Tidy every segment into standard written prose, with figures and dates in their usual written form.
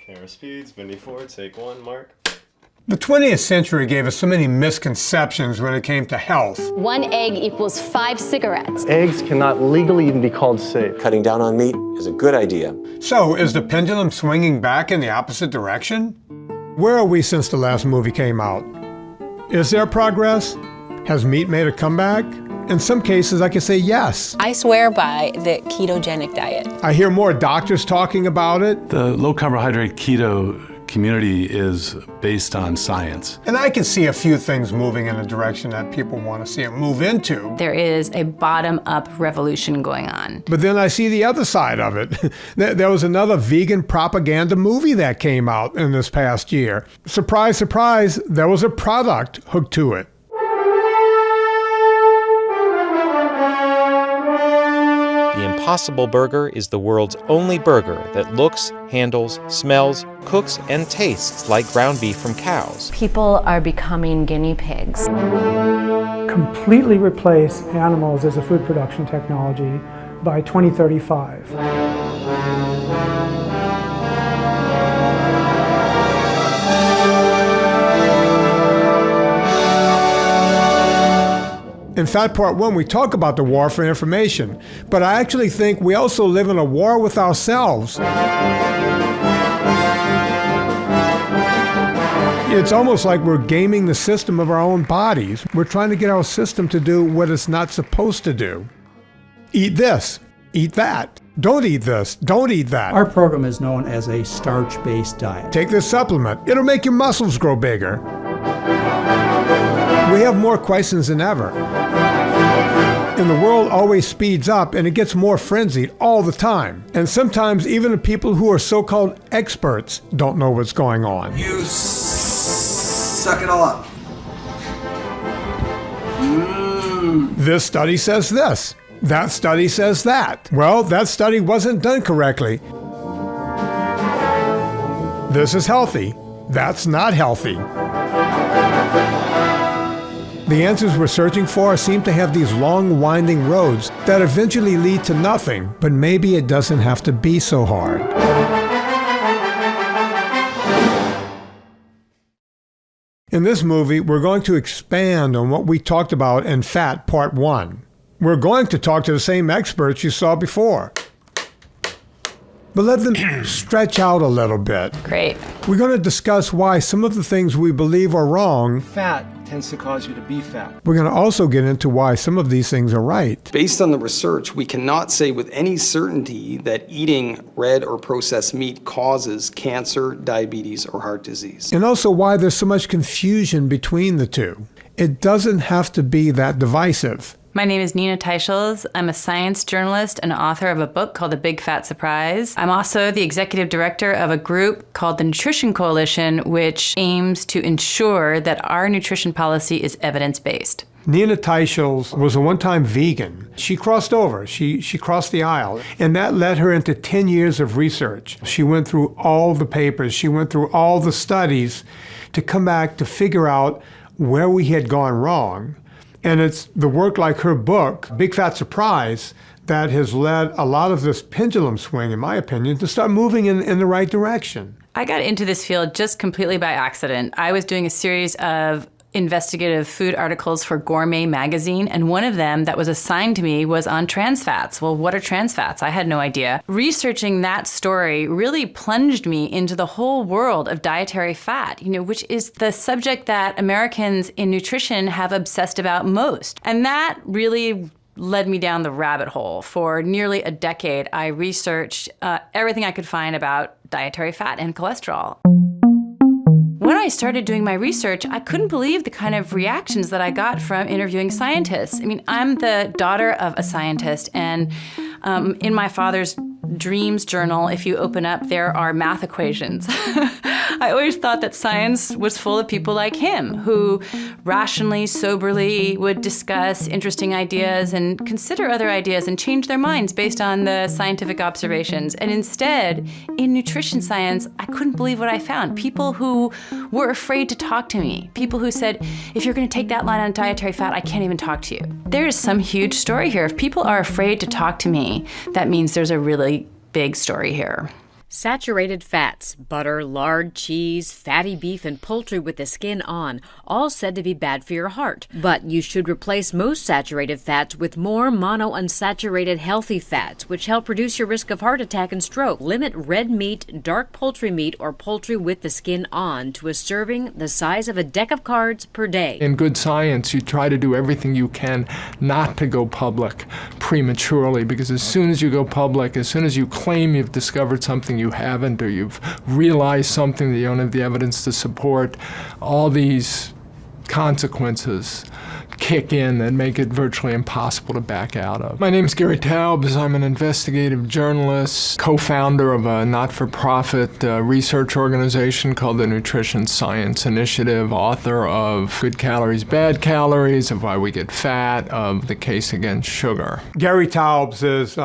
Camera speeds, Vinny Ford, take one, Mark. The 20th century gave us so many misconceptions when it came to health. 1 egg equals 5 cigarettes. Eggs cannot legally even be called safe. Cutting down on meat is a good idea. So, is the pendulum swinging back in the opposite direction? Where are we since the last movie came out? Is there progress? Has meat made a comeback? In some cases, I can say yes. I swear by the ketogenic diet. I hear more doctors talking about it. The low-carbohydrate keto community is based on science. And I can see a few things moving in a direction that people want to see it move into. There is a bottom-up revolution going on. But then I see the other side of it. There was another vegan propaganda movie that came out in this past year. Surprise, surprise, there was a product hooked to it. The Impossible Burger is the world's only burger that looks, handles, smells, cooks, and tastes like ground beef from cows. People are becoming guinea pigs. Completely replace animals as a food production technology by 2035. In Fat Part 1, we talk about the war for information, but I actually think we also live in a war with ourselves. It's almost like we're gaming the system of our own bodies. We're trying to get our system to do what it's not supposed to do. Eat this, eat that. Don't eat this, don't eat that. Our program is known as a starch-based diet. Take this supplement. It'll make your muscles grow bigger. We have more questions than ever. And the world always speeds up and it gets more frenzied all the time. And sometimes even the people who are so-called experts don't know what's going on. You suck it all up. This study says this. That study says that. Well, that study wasn't done correctly. This is healthy. That's not healthy. The answers we're searching for seem to have these long, winding roads that eventually lead to nothing, but maybe it doesn't have to be so hard. In this movie, we're going to expand on what we talked about in Fat Part 1. We're going to talk to the same experts you saw before, but let them stretch out a little bit. Great. We're going to discuss why some of the things we believe are wrong Fat tends to cause you to be fat. We're going to also get into why some of these things are right. Based on the research, we cannot say with any certainty that eating red or processed meat causes cancer, diabetes, or heart disease. And also why there's so much confusion between the two. It doesn't have to be that divisive. My name is Nina Teichels. I'm a science journalist and author of a book called The Big Fat Surprise. I'm also the executive director of a group called the Nutrition Coalition, which aims to ensure that our nutrition policy is evidence-based. Nina Teichels was a one-time vegan. She crossed over, she crossed the aisle, and that led her into 10 years of research. She went through all the papers, she went through all the studies to come back to figure out where we had gone wrong. And it's the work like her book, Big Fat Surprise, that has led a lot of this pendulum swing, in my opinion, to start moving in the right direction. I got into this field just completely by accident. I was doing a series of investigative food articles for Gourmet magazine, and one of them that was assigned to me was on trans fats. Well, what are trans fats? I had no idea. Researching that story really plunged me into the whole world of dietary fat, which is the subject that Americans in nutrition have obsessed about most. And that really led me down the rabbit hole. For nearly a decade, I researched everything I could find about dietary fat and cholesterol. When I started doing my research, I couldn't believe the kind of reactions that I got from interviewing scientists. I mean, I'm the daughter of a scientist, and in my father's dreams journal, if you open up, there are math equations. I always thought that science was full of people like him, who rationally, soberly would discuss interesting ideas and consider other ideas and change their minds based on the scientific observations. And instead, in nutrition science, I couldn't believe what I found. People who were afraid to talk to me. People who said, if you're going to take that line on dietary fat, I can't even talk to you. There is some huge story here. If people are afraid to talk to me, that means there's a really big story here. Saturated fats, butter, lard, cheese, fatty beef, and poultry with the skin on, all said to be bad for your heart. But you should replace most saturated fats with more monounsaturated healthy fats, which help reduce your risk of heart attack and stroke. Limit red meat, dark poultry meat, or poultry with the skin on to a serving the size of a deck of cards per day. In good science, you try to do everything you can not to go public prematurely, because as soon as you go public, as soon as you claim you've discovered something you haven't, or you've realized something that you don't have the evidence to support, all these consequences kick in and make it virtually impossible to back out of. My name is Gary Taubes. I'm an investigative journalist, co-founder of a not-for-profit research organization called the Nutrition Science Initiative, author of Good Calories, Bad Calories, of Why We Get Fat, of The Case Against Sugar. Gary Taubes is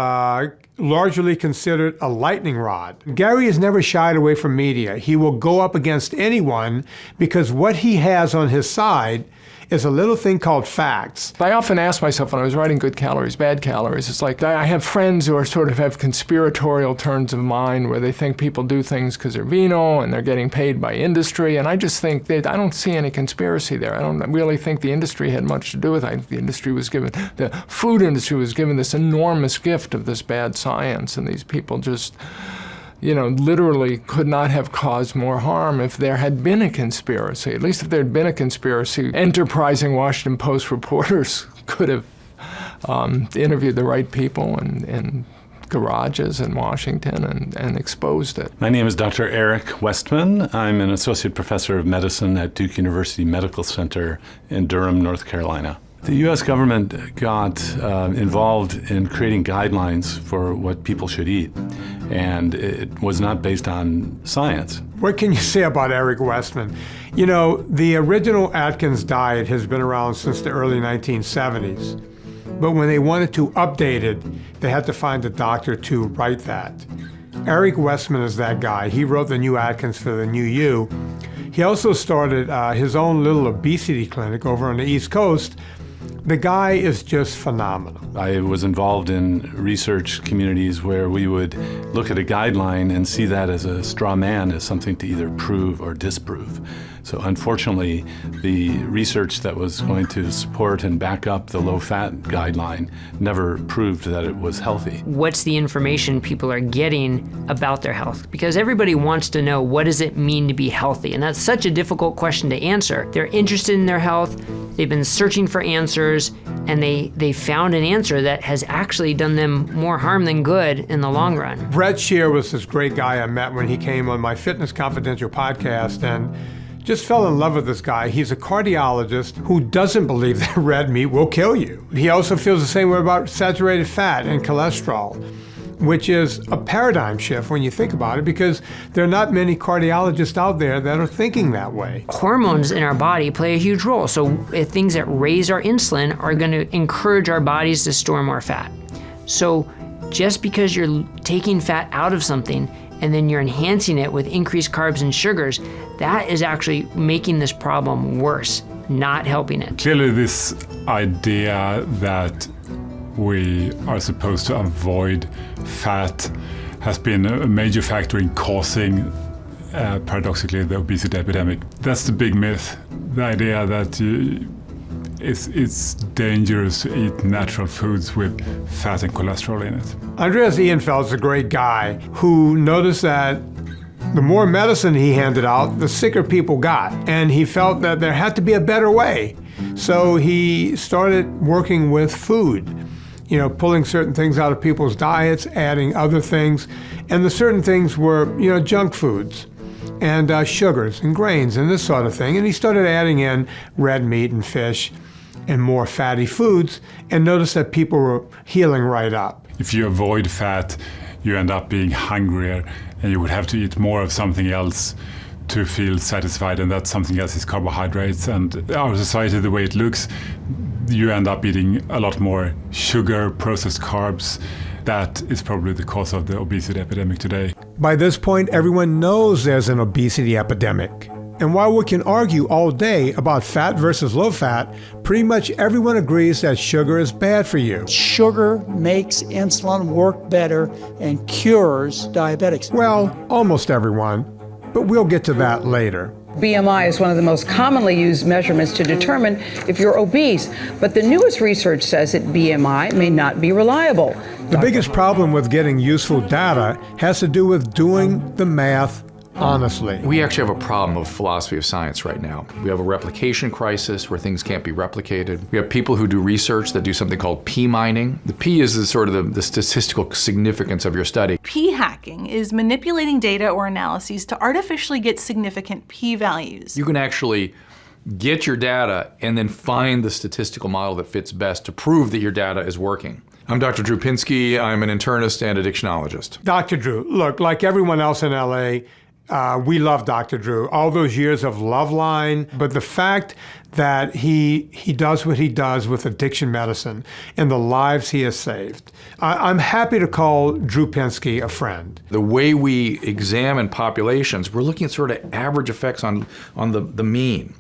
largely considered a lightning rod. Gary has never shied away from media. He will go up against anyone because what he has on his side is a little thing called facts. I often ask myself when I was writing Good Calories, Bad Calories, it's like I have friends who are sort of have conspiratorial turns of mind where they think people do things because they're vino and they're getting paid by industry, and I just think that I don't see any conspiracy there. I don't really think the industry had much to do with it. I think the food industry was given this enormous gift of this bad science, and these people just literally could not have caused more harm if there had been a conspiracy. At least if there had been a conspiracy, enterprising Washington Post reporters could have interviewed the right people in garages in Washington and exposed it. My name is Dr. Eric Westman. I'm an associate professor of medicine at Duke University Medical Center in Durham, North Carolina. The U.S. government got involved in creating guidelines for what people should eat, and it was not based on science. What can you say about Eric Westman? The original Atkins diet has been around since the early 1970s, but when they wanted to update it, they had to find a doctor to write that. Eric Westman is that guy. He wrote the new Atkins for the new you. He also started his own little obesity clinic over on the East Coast. The guy is just phenomenal. I was involved in research communities where we would look at a guideline and see that as a straw man, as something to either prove or disprove. So unfortunately, the research that was going to support and back up the low-fat guideline never proved that it was healthy. What's the information people are getting about their health? Because everybody wants to know, what does it mean to be healthy? And that's such a difficult question to answer. They're interested in their health, they've been searching for answers, and they found an answer that has actually done them more harm than good in the long run. Brett Shear was this great guy I met when he came on my Fitness Confidential podcast, and just fell in love with this guy. He's a cardiologist who doesn't believe that red meat will kill you. He also feels the same way about saturated fat and cholesterol, which is a paradigm shift when you think about it, because there are not many cardiologists out there that are thinking that way. Hormones in our body play a huge role. So things that raise our insulin are going to encourage our bodies to store more fat. So just because you're taking fat out of something and then you're enhancing it with increased carbs and sugars, that is actually making this problem worse, not helping it. Clearly, this idea that we are supposed to avoid fat has been a major factor in causing, paradoxically, the obesity epidemic. That's the big myth, the idea that it's dangerous to eat natural foods with fat and cholesterol in it. Andreas Ehrenfeld's a great guy who noticed that the more medicine he handed out, the sicker people got. And he felt that there had to be a better way. So he started working with food, pulling certain things out of people's diets, adding other things. And the certain things were, junk foods and sugars and grains and this sort of thing. And he started adding in red meat and fish and more fatty foods, and noticed that people were healing right up. If you avoid fat, you end up being hungrier, and you would have to eat more of something else to feel satisfied, and that something else is carbohydrates. And our society, the way it looks, you end up eating a lot more sugar, processed carbs. That is probably the cause of the obesity epidemic today. By this point, everyone knows there's an obesity epidemic. And while we can argue all day about fat versus low fat, pretty much everyone agrees that sugar is bad for you. Sugar makes insulin work better and cures diabetics. Well, almost everyone, but we'll get to that later. BMI is one of the most commonly used measurements to determine if you're obese, but the newest research says that BMI may not be reliable. The biggest problem with getting useful data has to do with doing the math honestly. We actually have a problem of philosophy of science right now. We have a replication crisis where things can't be replicated. We have people who do research that do something called P mining. The P is the statistical significance of your study. P-hacking is manipulating data or analyses to artificially get significant p-values. You can actually get your data and then find the statistical model that fits best to prove that your data is working. I'm Dr. Drew Pinsky. I'm an internist and addictionologist. Dr. Drew, look, like everyone else in LA, we love Dr. Drew, all those years of Loveline, but the fact that he does what he does with addiction medicine and the lives he has saved. I'm happy to call Drew Pinsky a friend. The way we examine populations, we're looking at sort of average effects on the mean.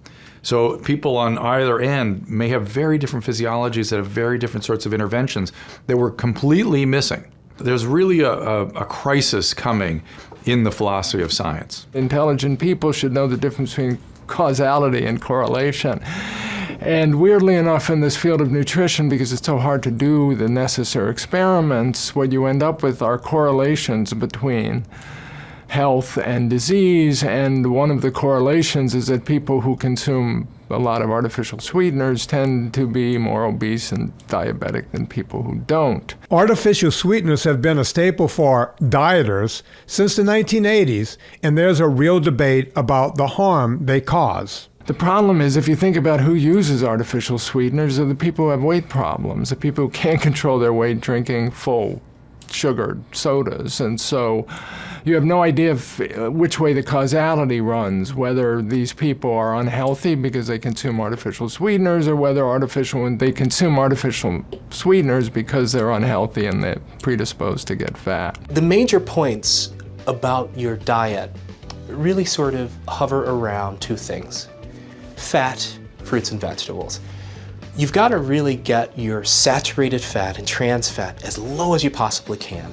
So people on either end may have very different physiologies that have very different sorts of interventions that we're completely missing. There's really a crisis coming in the philosophy of science. Intelligent people should know the difference between causality and correlation. And weirdly enough, in this field of nutrition, because it's so hard to do the necessary experiments, what you end up with are correlations between health and disease, and one of the correlations is that people who consume a lot of artificial sweeteners tend to be more obese and diabetic than people who don't. Artificial sweeteners have been a staple for dieters since the 1980s, and there's a real debate about the harm they cause. The problem is, if you think about who uses artificial sweeteners, are the people who have weight problems, the people who can't control their weight drinking full sugared sodas. And so you have no idea which way the causality runs, whether these people are unhealthy because they consume artificial sweeteners, or whether they consume artificial sweeteners because they're unhealthy and they're predisposed to get fat. The major points about your diet really sort of hover around two things: fat, fruits and vegetables. You've got to really get your saturated fat and trans fat as low as you possibly can.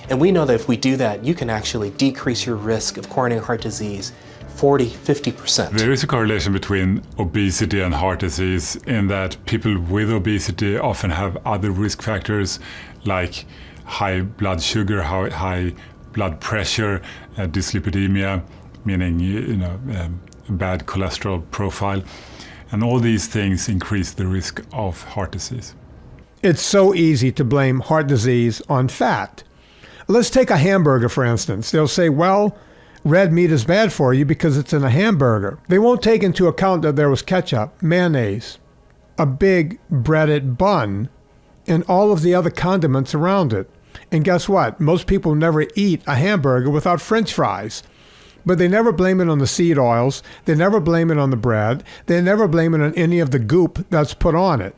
And we know that if we do that, you can actually decrease your risk of coronary heart disease 40–50%. There is a correlation between obesity and heart disease in that people with obesity often have other risk factors like high blood sugar, high blood pressure, dyslipidemia, meaning a bad cholesterol profile. And all these things increase the risk of heart disease. It's so easy to blame heart disease on fat. Let's take a hamburger, for instance. They'll say, well, red meat is bad for you because it's in a hamburger. They won't take into account that there was ketchup, mayonnaise, a big breaded bun, and all of the other condiments around it. And guess what? Most people never eat a hamburger without French fries. But they never blame it on the seed oils. They never blame it on the bread. They never blame it on any of the goop that's put on it.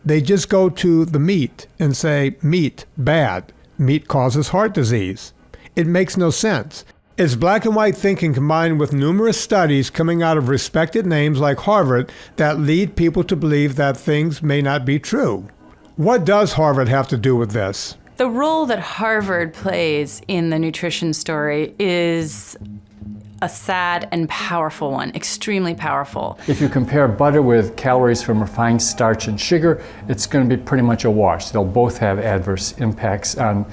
They just go to the meat and say, meat, bad. Meat causes heart disease. It makes no sense. It's black and white thinking combined with numerous studies coming out of respected names like Harvard that lead people to believe that things may not be true. What does Harvard have to do with this? The role that Harvard plays in the nutrition story is a sad and powerful one, extremely powerful. If you compare butter with calories from refined starch and sugar, it's going to be pretty much a wash. They'll both have adverse impacts on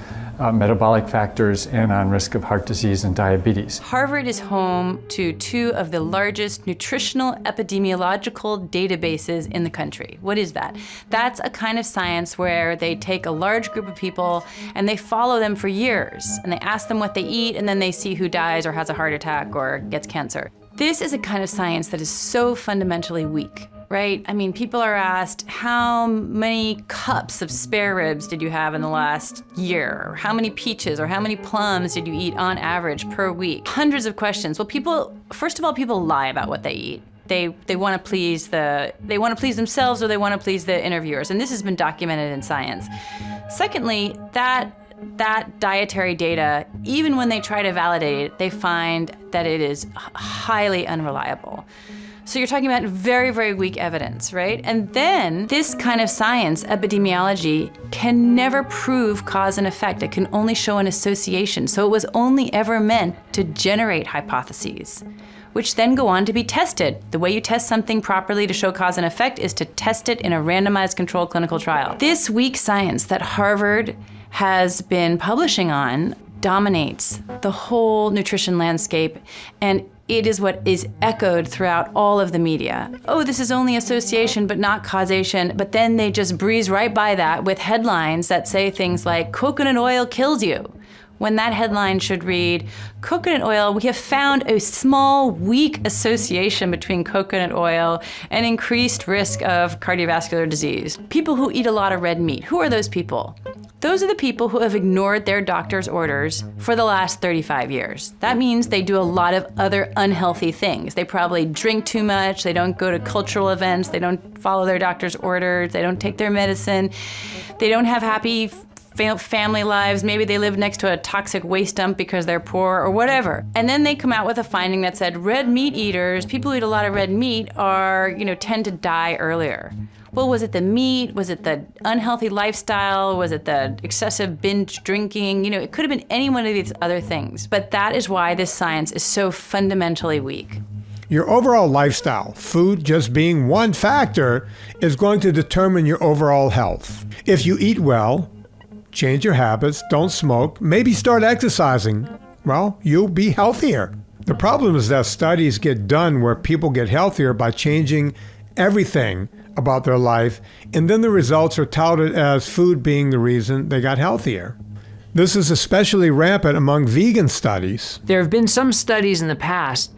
metabolic factors and on risk of heart disease and diabetes. Harvard is home to two of the largest nutritional epidemiological databases in the country. What is that? That's a kind of science where they take a large group of people and they follow them for years, and they ask them what they eat, and then they see who dies or has a heart attack or gets cancer. This is a kind of science that is so fundamentally weak. Right? I mean, people are asked, how many cups of spare ribs did you have in the last year? Or how many peaches or how many plums did you eat on average per week? Hundreds of questions. Well, first of all, people lie about what they eat. They want to please themselves, or they want to please the interviewers, and this has been documented in science. Secondly, that that dietary data, even when they try to validate it, they find that it is highly unreliable. So you're talking about very, very weak evidence, right? And then this kind of science, epidemiology, can never prove cause and effect. It can only show an association. So it was only ever meant to generate hypotheses, which then go on to be tested. The way you test something properly to show cause and effect is to test it in a randomized controlled clinical trial. This weak science that Harvard has been publishing on dominates the whole nutrition landscape, and it is what is echoed throughout all of the media. Oh, this is only association but not causation, but then they just breeze right by that with headlines that say things like, coconut oil kills you, when that headline should read, coconut oil, we have found a small, weak association between coconut oil and increased risk of cardiovascular disease. People who eat a lot of red meat, who are those people? Those are the people who have ignored their doctor's orders for the last 35 years. That means they do a lot of other unhealthy things. They probably drink too much, they don't go to cultural events, they don't follow their doctor's orders, they don't take their medicine, they don't have happy family lives, maybe they live next to a toxic waste dump because they're poor or whatever. And then they come out with a finding that said red meat eaters, people who eat a lot of red meat tend to die earlier. Well, was it the meat? Was it the unhealthy lifestyle? Was it the excessive binge drinking? It could have been any one of these other things. But that is why this science is so fundamentally weak. Your overall lifestyle, food just being one factor, is going to determine your overall health. If you eat well, change your habits, don't smoke, maybe start exercising, well, you'll be healthier. The problem is that studies get done where people get healthier by changing everything about their life, and then the results are touted as food being the reason they got healthier. This is especially rampant among vegan studies. There have been some studies in the past,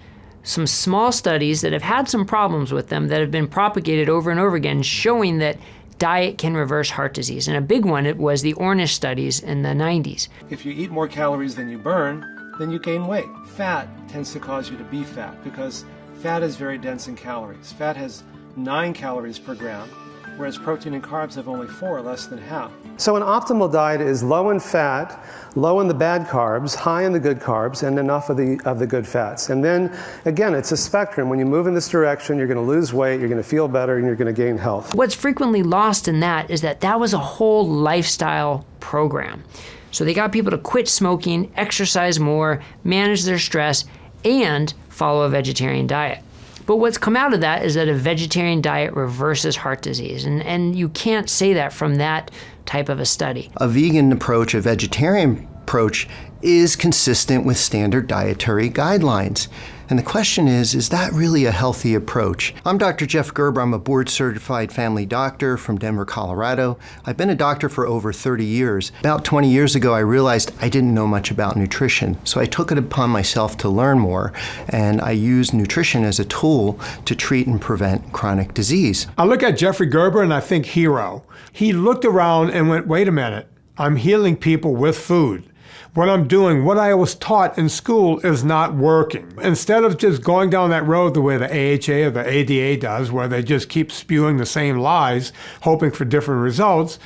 some small studies that have had some problems with them that have been propagated over and over again, showing that diet can reverse heart disease. And a big one, it was the Ornish studies in the 90s. If you eat more calories than you burn, then you gain weight. Fat tends to cause you to be fat because fat is very dense in calories. Fat has 9 calories per gram, whereas protein and carbs have only 4, less than half. So an optimal diet is low in fat, low in the bad carbs, high in the good carbs, and enough of the good fats. And then, again, it's a spectrum. When you move in this direction, you're going to lose weight, you're going to feel better, and you're going to gain health. What's frequently lost in that is that that was a whole lifestyle program. So they got people to quit smoking, exercise more, manage their stress, and follow a vegetarian diet. But what's come out of that is that a vegetarian diet reverses heart disease, and you can't say that from that type of a study. A vegan approach, a vegetarian approach, is consistent with standard dietary guidelines. And the question is that really a healthy approach? I'm Dr. Jeff Gerber. I'm a board-certified family doctor from Denver, Colorado. I've been a doctor for over 30 years. About 20 years ago, I realized I didn't know much about nutrition. So I took it upon myself to learn more, and I used nutrition as a tool to treat and prevent chronic disease. I look at Jeffrey Gerber and I think hero. He looked around and went, wait a minute, I'm healing people with food. What I'm doing, what I was taught in school is not working. Instead of just going down that road the way the AHA or the ADA does, where they just keep spewing the same lies, hoping for different results,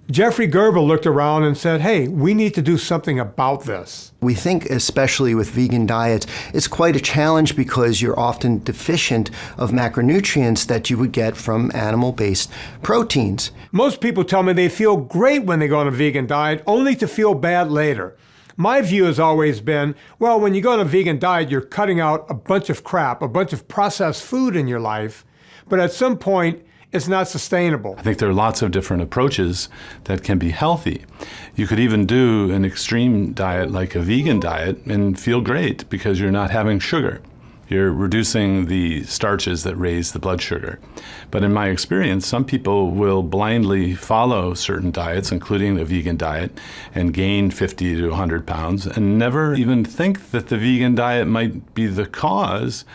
Jeffrey Gerber looked around and said, hey, we need to do something about this. We think, especially with vegan diets, it's quite a challenge because you're often deficient of macronutrients that you would get from animal-based proteins. Most people tell me they feel great when they go on a vegan diet, only to feel bad later. My view has always been, well, when you go on a vegan diet, you're cutting out a bunch of crap, a bunch of processed food in your life, but at some point, it's not sustainable. I think there are lots of different approaches that can be healthy. You could even do an extreme diet like a vegan diet and feel great because you're not having sugar. You're reducing the starches that raise the blood sugar. But in my experience, some people will blindly follow certain diets, including the vegan diet, and gain 50 to 100 pounds and never even think that the vegan diet might be the cause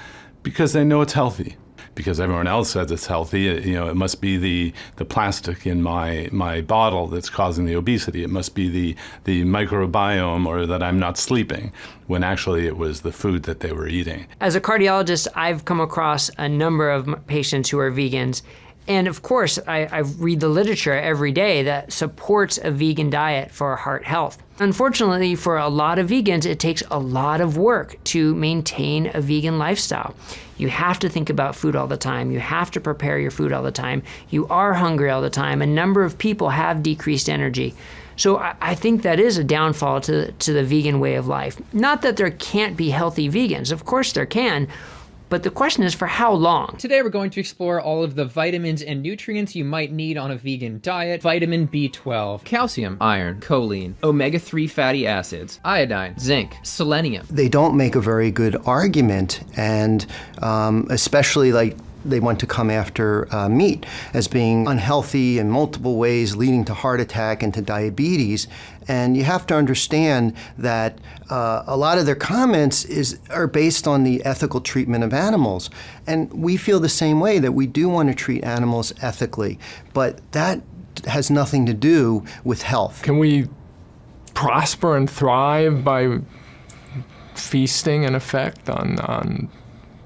because they know it's healthy. Because everyone else says it's healthy, it must be the plastic in my bottle that's causing the obesity. It must be the microbiome or that I'm not sleeping, when actually it was the food that they were eating. As a cardiologist, I've come across a number of patients who are vegans, And of course, I read the literature every day that supports a vegan diet for heart health. Unfortunately, for a lot of vegans, it takes a lot of work to maintain a vegan lifestyle. You have to think about food all the time. You have to prepare your food all the time. You are hungry all the time. A number of people have decreased energy. So I think that is a downfall to the vegan way of life. Not that there can't be healthy vegans. Of course there can. But the question is, for how long? Today we're going to explore all of the vitamins and nutrients you might need on a vegan diet. Vitamin B12, calcium, iron, choline, omega-3 fatty acids, iodine, zinc, selenium. They don't make a very good argument, and especially like they want to come after meat as being unhealthy in multiple ways, leading to heart attack and to diabetes. And you have to understand that a lot of their comments are based on the ethical treatment of animals. And we feel the same way, that we do want to treat animals ethically, but that has nothing to do with health. Can we prosper and thrive by feasting, in effect, on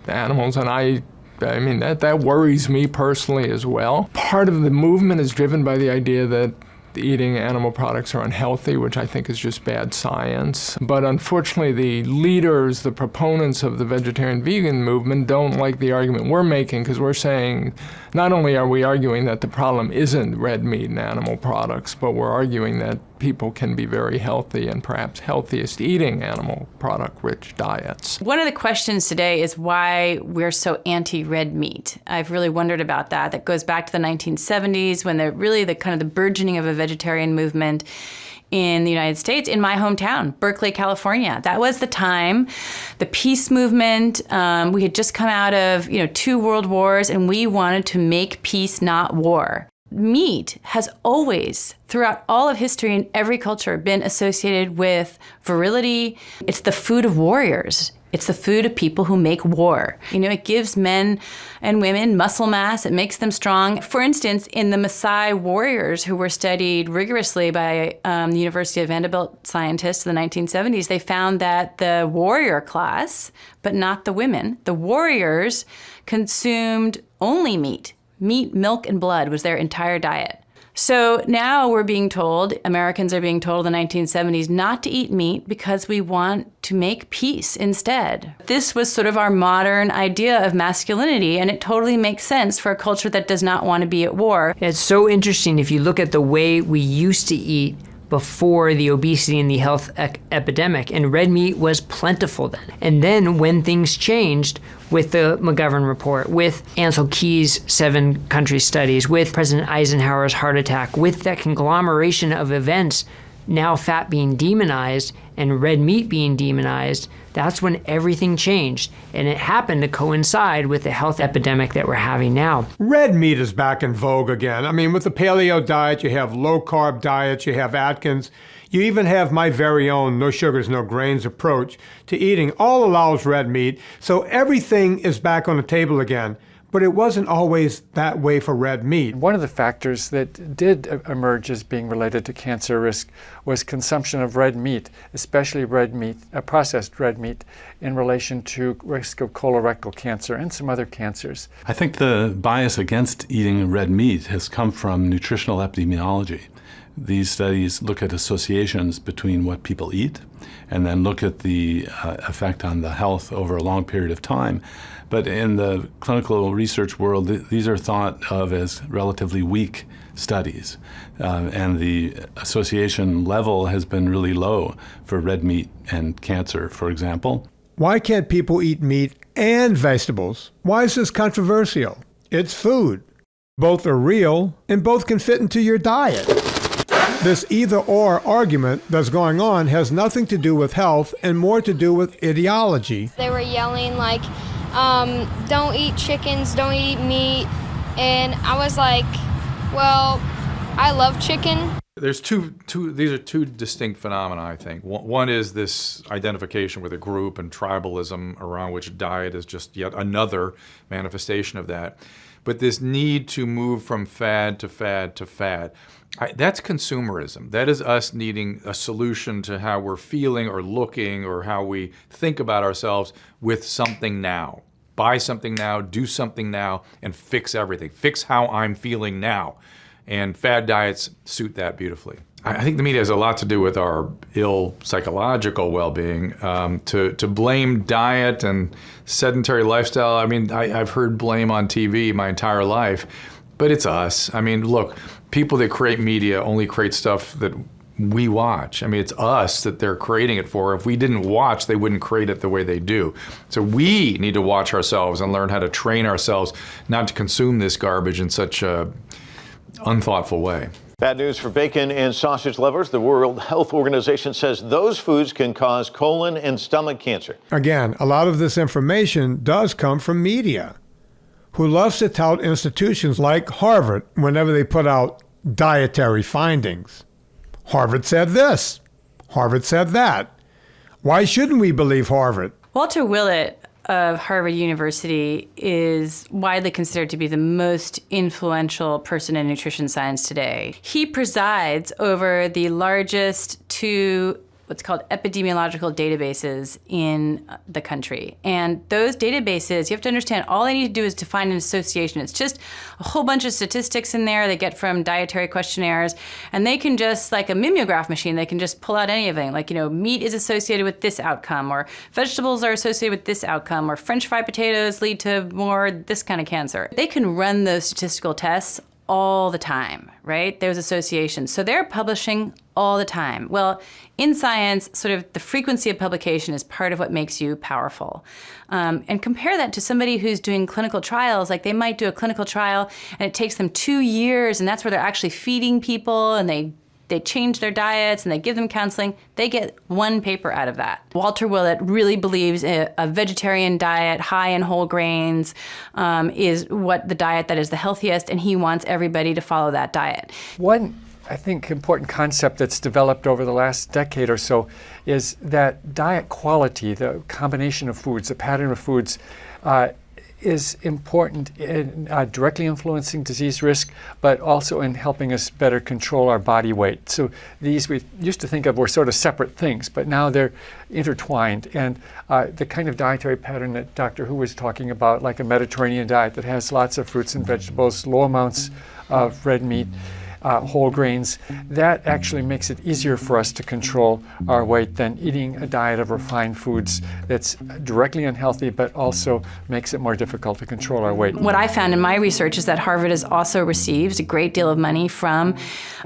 animals? And I mean, that worries me personally as well. Part of the movement is driven by the idea that eating animal products are unhealthy, which I think is just bad science. But unfortunately, the leaders, the proponents of the vegetarian-vegan movement don't like the argument we're making, because we're saying not only are we arguing that the problem isn't red meat and animal products, but we're arguing that people can be very healthy and perhaps healthiest eating animal product-rich diets. One of the questions today is why we're so anti-red meat. I've really wondered about that. That goes back to the 1970s when the kind of the burgeoning of a vegetarian movement in the United States, in my hometown, Berkeley, California. That was the time, the peace movement. We had just come out of 2 world wars, and we wanted to make peace, not war. Meat has always, throughout all of history and every culture, been associated with virility. It's the food of warriors. It's the food of people who make war. It gives men and women muscle mass. It makes them strong. For instance, in the Maasai warriors who were studied rigorously by the University of Vanderbilt scientists in the 1970s, they found that the warrior class, but not the women, the warriors consumed only meat. Meat, milk, and blood was their entire diet. So now we're being told, Americans are being told in the 1970s, not to eat meat because we want to make peace instead. This was sort of our modern idea of masculinity, and it totally makes sense for a culture that does not want to be at war. It's so interesting if you look at the way we used to eat before the obesity and the health epidemic, and red meat was plentiful then. And then when things changed with the McGovern report, with Ansel Keys' 7-country studies, with President Eisenhower's heart attack, with that conglomeration of events, now fat being demonized and red meat being demonized, that's when everything changed. And it happened to coincide with the health epidemic that we're having now. Red meat is back in vogue again. I mean, with the paleo diet, you have low-carb diets, you have Atkins, you even have my very own no sugars, no grains approach to eating. All allows red meat, so everything is back on the table again. But it wasn't always that way for red meat. One of the factors that did emerge as being related to cancer risk was consumption of red meat, especially red meat, processed red meat, in relation to risk of colorectal cancer and some other cancers. I think the bias against eating red meat has come from nutritional epidemiology. These studies look at associations between what people eat and then look at the effect on the health over a long period of time. But in the clinical research world, these are thought of as relatively weak studies. And the association level has been really low for red meat and cancer, for example. Why can't people eat meat and vegetables? Why is this controversial? It's food. Both are real, and both can fit into your diet. This either-or argument that's going on has nothing to do with health and more to do with ideology. They were yelling like, don't eat chickens, don't eat meat. And I was like, well, I love chicken. There's these are two distinct phenomena, I think. One is this identification with a group and tribalism around which diet is just yet another manifestation of that. But this need to move from fad to fad to fad, that's consumerism. That is us needing a solution to how we're feeling or looking or how we think about ourselves with something now. buy something now, do something now, and fix everything. Fix how I'm feeling now. And fad diets suit that beautifully. I think the media has a lot to do with our ill psychological well-being. To blame diet and sedentary lifestyle, I mean, I've heard blame on TV my entire life, but it's us. I mean, look, people that create media only create stuff that we watch. I mean, it's us that they're creating it for. If we didn't watch, they wouldn't create it the way they do. So we need to watch ourselves and learn how to train ourselves not to consume this garbage in such a unthoughtful way. Bad news for bacon and sausage lovers. The World Health Organization says those foods can cause colon and stomach cancer. Again, a lot of this information does come from media, who loves to tout institutions like Harvard whenever they put out dietary findings. Harvard said this. Harvard said that. Why shouldn't we believe Harvard? Walter Willett of Harvard University is widely considered to be the most influential person in nutrition science today. He presides over the largest two what's called epidemiological databases in the country. And those databases, you have to understand, all they need to do is define an association. It's just a whole bunch of statistics in there they get from dietary questionnaires, and they can just, like a mimeograph machine, they can just pull out anything. Like, meat is associated with this outcome, or vegetables are associated with this outcome, or French fried potatoes lead to more this kind of cancer. They can run those statistical tests all the time, right? Those associations. So they're publishing all the time. Well, in science, sort of the frequency of publication is part of what makes you powerful. And compare that to somebody who's doing clinical trials. Like, they might do a clinical trial and it takes them 2 years, and that's where they're actually feeding people, and they change their diets and they give them counseling. They get one paper out of that. Walter Willett really believes a vegetarian diet high in whole grains is what the diet that is the healthiest, and he wants everybody to follow that diet. One, I think, important concept that's developed over the last decade or so is that diet quality, the combination of foods, the pattern of foods, is important in directly influencing disease risk, but also in helping us better control our body weight. So these we used to think of were sort of separate things, but now they're intertwined. And the kind of dietary pattern that Dr. Hu was talking about, like a Mediterranean diet that has lots of fruits and vegetables, low amounts of red meat, whole grains, that actually makes it easier for us to control our weight than eating a diet of refined foods that's directly unhealthy, but also makes it more difficult to control our weight. What I found in my research is that Harvard has also received a great deal of money from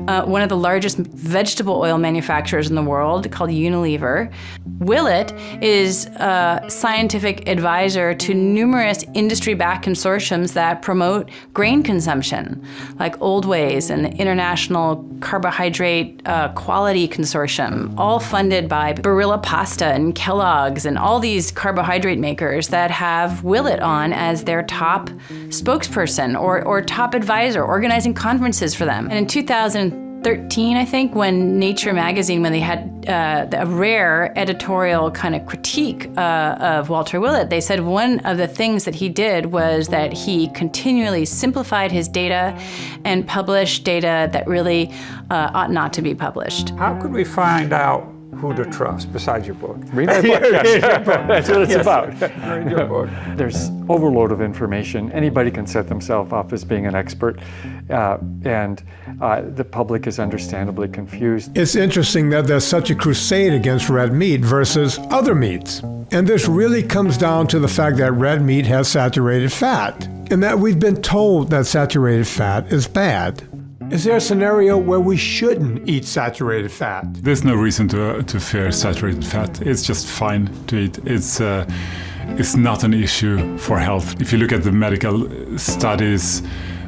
one of the largest vegetable oil manufacturers in the world, called Unilever. Willett is a scientific advisor to numerous industry-backed consortiums that promote grain consumption, like Old Ways and the International Carbohydrate Quality Consortium, all funded by Barilla Pasta and Kellogg's and all these carbohydrate makers that have Willett on as their top spokesperson or top advisor, organizing conferences for them. And in 2013, I think, when Nature magazine, when they had a rare editorial kind of critique of Walter Willett, they said one of the things that he did was that he continually simplified his data and published data that really ought not to be published. How could we find out who to trust besides your book? Read my book. Yes. That's what it's about. Read your book. There's overload of information. Anybody can set themselves up as being an expert, and the public is understandably confused. It's interesting that there's such a crusade against red meat versus other meats. And this really comes down to the fact that red meat has saturated fat, and that we've been told that saturated fat is bad. Is there a scenario where we shouldn't eat saturated fat? There's no reason to fear saturated fat. It's just fine to eat. It's not an issue for health. If you look at the medical studies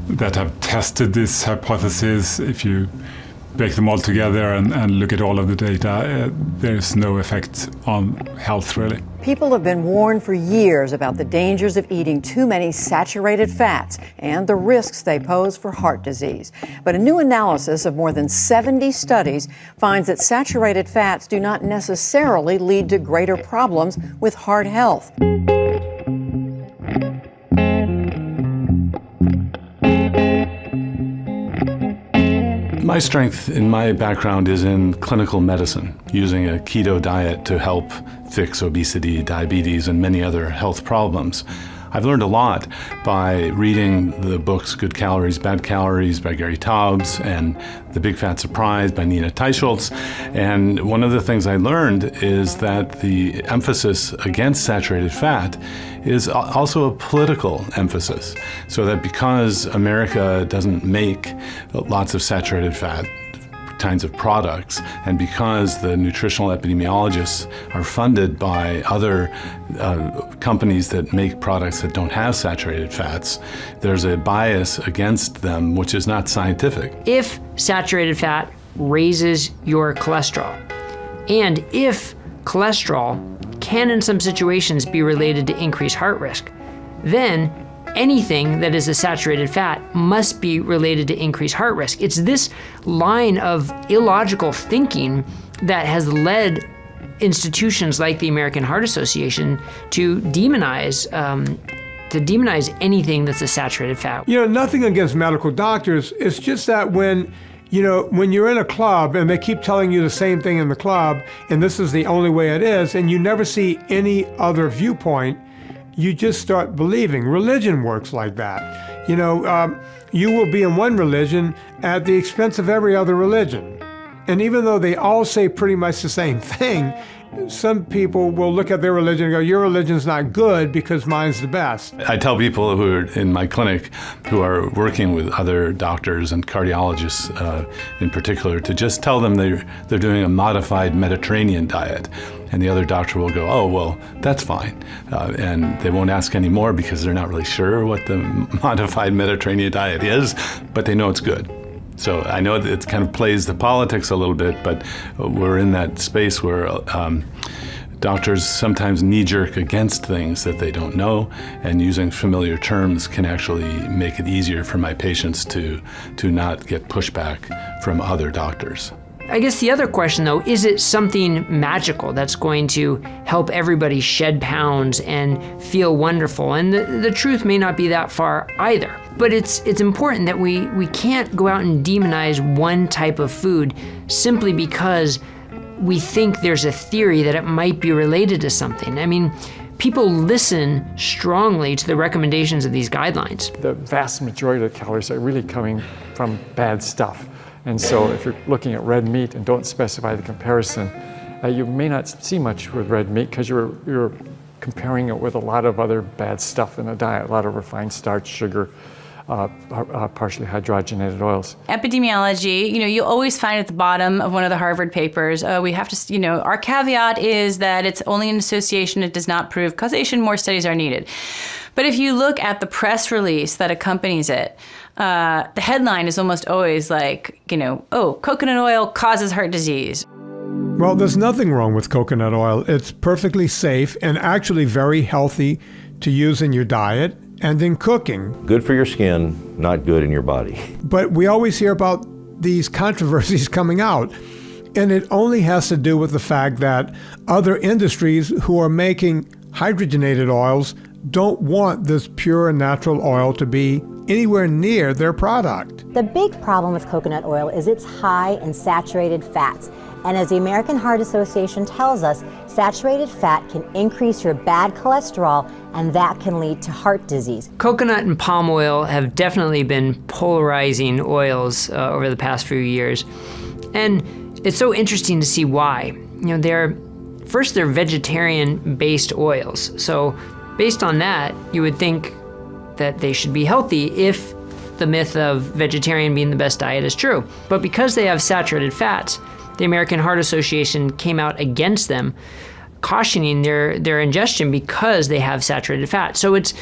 that have tested this hypothesis, if you bake them all together and look at all of the data, there's no effect on health, really. People have been warned for years about the dangers of eating too many saturated fats and the risks they pose for heart disease. But a new analysis of more than 70 studies finds that saturated fats do not necessarily lead to greater problems with heart health. My strength in my background is in clinical medicine, using a keto diet to help fix obesity, diabetes, and many other health problems. I've learned a lot by reading the books Good Calories, Bad Calories by Gary Taubes and The Big Fat Surprise by Nina Teicholz. And one of the things I learned is that the emphasis against saturated fat is also a political emphasis. So that because America doesn't make lots of saturated fat kinds of products, and because the nutritional epidemiologists are funded by other companies that make products that don't have saturated fats, there's a bias against them which is not scientific. If saturated fat raises your cholesterol, and if cholesterol can in some situations be related to increased heart risk, then anything that is a saturated fat must be related to increased heart risk. It's this line of illogical thinking that has led institutions like the American Heart Association to demonize anything that's a saturated fat. You know, nothing against medical doctors. It's just that when you're in a club and they keep telling you the same thing in the club, and this is the only way it is, and you never see any other viewpoint, you just start believing. Religion works like that. You will be in one religion at the expense of every other religion. And even though they all say pretty much the same thing, some people will look at their religion and go, your religion's not good because mine's the best. I tell people who are in my clinic who are working with other doctors and cardiologists in particular to just tell them they're doing a modified Mediterranean diet. And the other doctor will go, oh, well, that's fine. And they won't ask any more because they're not really sure what the modified Mediterranean diet is, but they know it's good. So I know that it kind of plays the politics a little bit, but we're in that space where doctors sometimes knee-jerk against things that they don't know, and using familiar terms can actually make it easier for my patients to not get pushback from other doctors. I guess the other question, though, is it something magical that's going to help everybody shed pounds and feel wonderful? And the truth may not be that far either. But it's important that we can't go out and demonize one type of food simply because we think there's a theory that it might be related to something. I mean, people listen strongly to the recommendations of these guidelines. The vast majority of the calories are really coming from bad stuff. And so if you're looking at red meat and don't specify the comparison, you may not see much with red meat because you're comparing it with a lot of other bad stuff in the diet, a lot of refined starch, sugar, partially hydrogenated oils. Epidemiology, you always find at the bottom of one of the Harvard papers, we have to, our caveat is that it's only an association, it does not prove causation, more studies are needed. But if you look at the press release that accompanies it, the headline is almost always like, coconut oil causes heart disease. Well, there's nothing wrong with coconut oil. It's perfectly safe and actually very healthy to use in your diet and in cooking. Good for your skin, not good in your body. But we always hear about these controversies coming out, and it only has to do with the fact that other industries who are making hydrogenated oils don't want this pure natural oil to be anywhere near their product. The big problem with coconut oil is it's high in saturated fats. And as the American Heart Association tells us, saturated fat can increase your bad cholesterol, and that can lead to heart disease. Coconut and palm oil have definitely been polarizing oils over the past few years. And it's so interesting to see why. They're vegetarian-based oils. So based on that, you would think that they should be healthy if the myth of vegetarian being the best diet is true. But because they have saturated fats, the American Heart Association came out against them, cautioning their ingestion because they have saturated fat. So it's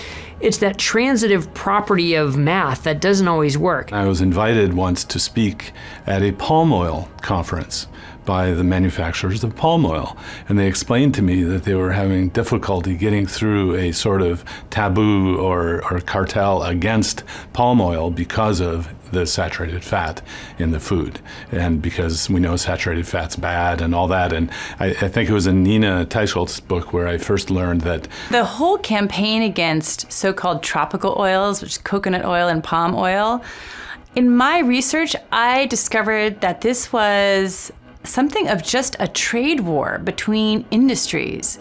that transitive property of math that doesn't always work. I was invited once to speak at a palm oil conference by the manufacturers of palm oil. And they explained to me that they were having difficulty getting through a sort of taboo or cartel against palm oil because of the saturated fat in the food, and because we know saturated fat's bad and all that. And I think it was in Nina Teicholz's book where I first learned that the whole campaign against so-called tropical oils, which is coconut oil and palm oil, in my research, I discovered that this was something of just a trade war between industries.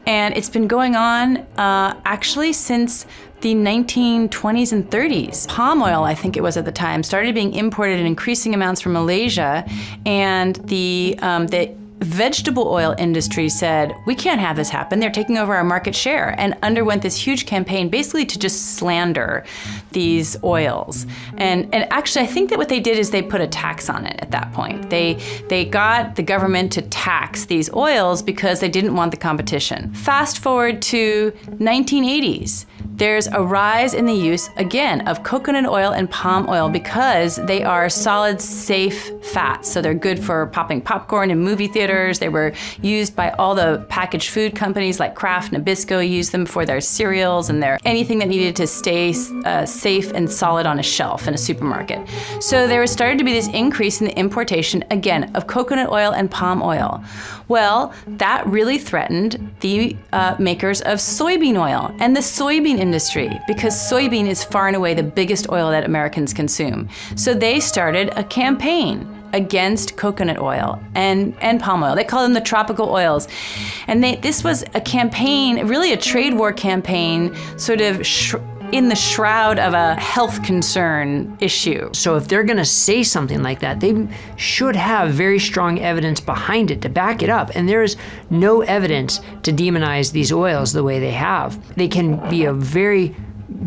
And it's been going on actually since the 1920s and 30s. Palm oil, I think it was at the time, started being imported in increasing amounts from Malaysia, and the vegetable oil industry said, we can't have this happen. They're taking over our market share, and underwent this huge campaign basically to just slander these oils. And actually, I think that what they did is they put a tax on it at that point. They got the government to tax these oils because they didn't want the competition. Fast forward to 1980s. There's a rise in the use, again, of coconut oil and palm oil because they are solid, safe fats. So they're good for popping popcorn in movie theaters. They were used by all the packaged food companies like Kraft, Nabisco used them for their cereals and anything that needed to stay safe and solid on a shelf in a supermarket. So there started to be this increase in the importation, again, of coconut oil and palm oil. Well, that really threatened the makers of soybean oil and the soybean industry, because soybean is far and away the biggest oil that Americans consume. So they started a campaign against coconut oil and palm oil. They call them the tropical oils. And this was a campaign, really a trade war campaign, sort of in the shroud of a health concern issue. So if they're gonna say something like that, they should have very strong evidence behind it to back it up. And there is no evidence to demonize these oils the way they have. They can be a very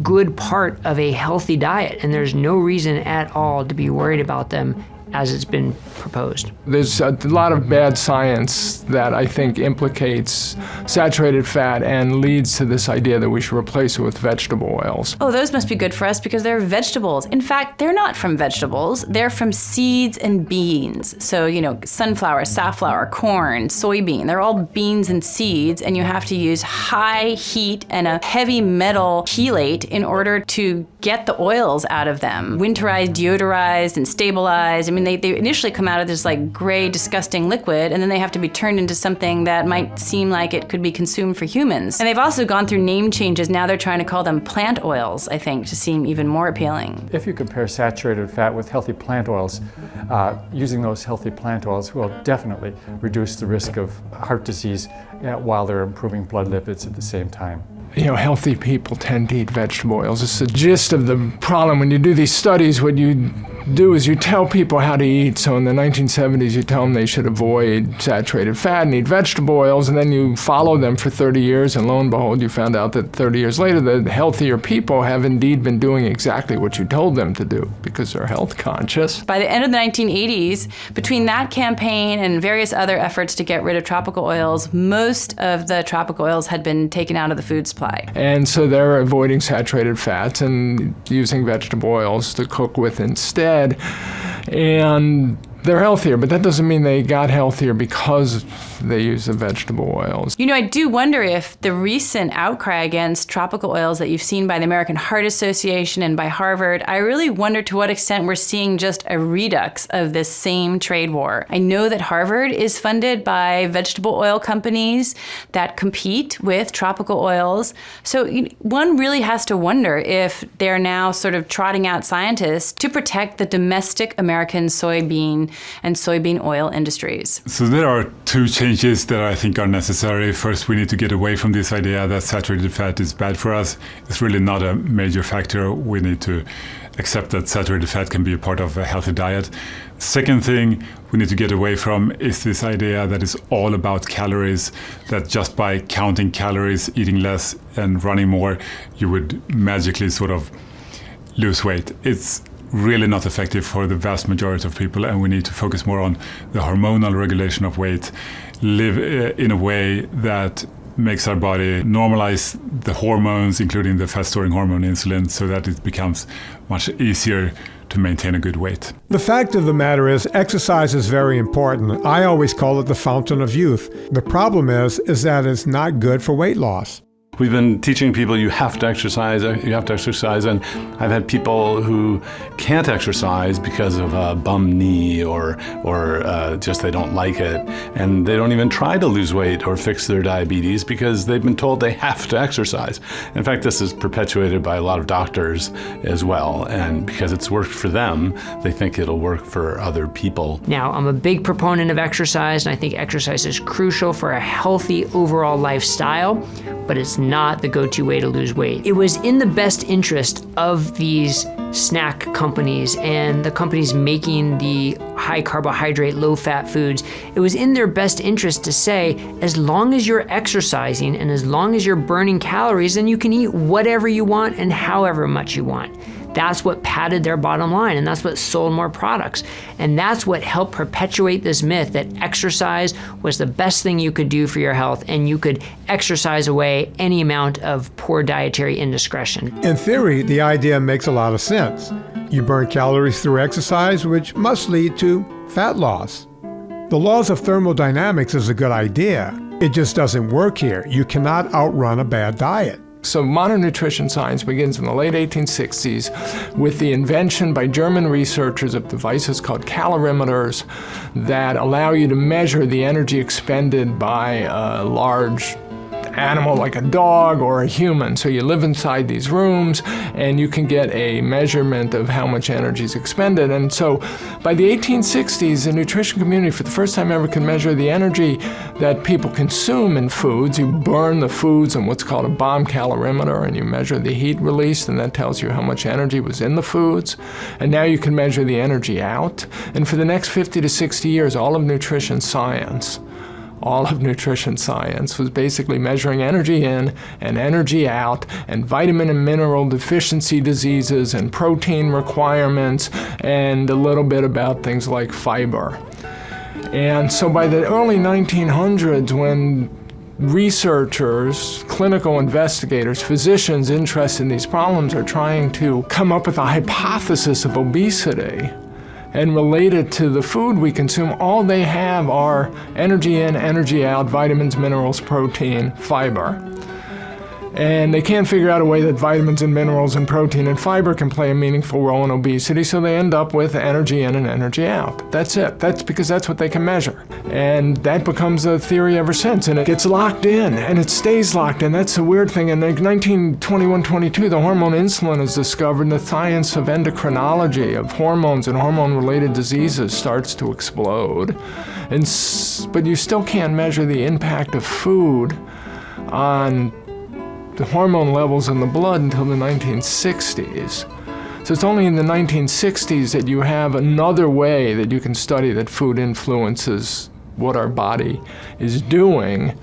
good part of a healthy diet, and there's no reason at all to be worried about them as it's been proposed. There's a lot of bad science that I think implicates saturated fat and leads to this idea that we should replace it with vegetable oils. Oh, those must be good for us because they're vegetables. In fact, they're not from vegetables. They're from seeds and beans. So, sunflower, safflower, corn, soybean, they're all beans and seeds, and you have to use high heat and a heavy metal chelate in order to get the oils out of them. Winterized, deodorized, and stabilized. They initially come out of this gray, disgusting liquid, and then they have to be turned into something that might seem like it could be consumed for humans. And they've also gone through name changes. Now they're trying to call them plant oils, I think, to seem even more appealing. If you compare saturated fat with healthy plant oils, using those healthy plant oils will definitely reduce the risk of heart disease while they're improving blood lipids at the same time. Healthy people tend to eat vegetable oils. It's the gist of the problem. When you do these studies, what you do is you tell people how to eat. So in the 1970s, you tell them they should avoid saturated fat and eat vegetable oils, and then you follow them for 30 years, and lo and behold, you found out that 30 years later, the healthier people have indeed been doing exactly what you told them to do because they're health conscious. By the end of the 1980s, between that campaign and various other efforts to get rid of tropical oils, most of the tropical oils had been taken out of the food supply. And so they're avoiding saturated fats and using vegetable oils to cook with instead. And they're healthier, but that doesn't mean they got healthier because they use the vegetable oils. I do wonder if the recent outcry against tropical oils that you've seen by the American Heart Association and by Harvard, I really wonder to what extent we're seeing just a redux of this same trade war. I know that Harvard is funded by vegetable oil companies that compete with tropical oils. So one really has to wonder if they're now sort of trotting out scientists to protect the domestic American soybean and soybean oil industries. So there are two changes that I think are necessary. First, we need to get away from this idea that saturated fat is bad for us. It's really not a major factor. We need to accept that saturated fat can be a part of a healthy diet. Second thing we need to get away from is this idea that it's all about calories, that just by counting calories, eating less, and running more, you would magically sort of lose weight. It's really not effective for the vast majority of people, and we need to focus more on the hormonal regulation of weight, live in a way that makes our body normalize the hormones, including the fat-storing hormone insulin, so that it becomes much easier to maintain a good weight. The fact of the matter is, exercise is very important. I always call it the fountain of youth. The problem is that it's not good for weight loss. We've been teaching people you have to exercise, and I've had people who can't exercise because of a bum knee or just they don't like it, and they don't even try to lose weight or fix their diabetes because they've been told they have to exercise. In fact, this is perpetuated by a lot of doctors as well, and because it's worked for them, they think it'll work for other people. Now, I'm a big proponent of exercise, and I think exercise is crucial for a healthy overall lifestyle, but it's not the go-to way to lose weight. It was in the best interest of these snack companies and the companies making the high carbohydrate, low fat foods. It was in their best interest to say, as long as you're exercising and as long as you're burning calories, then you can eat whatever you want and however much you want. That's what padded their bottom line, and that's what sold more products. And that's what helped perpetuate this myth that exercise was the best thing you could do for your health, and you could exercise away any amount of poor dietary indiscretion. In theory, the idea makes a lot of sense. You burn calories through exercise, which must lead to fat loss. The laws of thermodynamics is a good idea. It just doesn't work here. You cannot outrun a bad diet. So modern nutrition science begins in the late 1860s with the invention by German researchers of devices called calorimeters that allow you to measure the energy expended by a large animal like a dog or a human. So you live inside these rooms and you can get a measurement of how much energy is expended. And so by the 1860s, the nutrition community for the first time ever can measure the energy that people consume in foods. You burn the foods in what's called a bomb calorimeter, and you measure the heat released, and that tells you how much energy was in the foods. And now you can measure the energy out. And for the next 50 to 60 years, all of nutrition science was basically measuring energy in and energy out, and vitamin and mineral deficiency diseases and protein requirements, and a little bit about things like fiber. And so by the early 1900s, when researchers, clinical investigators, physicians interested in these problems are trying to come up with a hypothesis of obesity and relate it to the food we consume, all they have are energy in, energy out, vitamins, minerals, protein, fiber. And they can't figure out a way that vitamins and minerals and protein and fiber can play a meaningful role in obesity, so they end up with energy in and energy out. That's it. That's because that's what they can measure. And that becomes a theory ever since, and it gets locked in, and it stays locked in. That's the weird thing. In 1921-22, the hormone insulin is discovered, and the science of endocrinology, of hormones and hormone-related diseases starts to explode. But you still can't measure the impact of food on the hormone levels in the blood until the 1960s. So it's only in the 1960s that you have another way that you can study that food influences what our body is doing.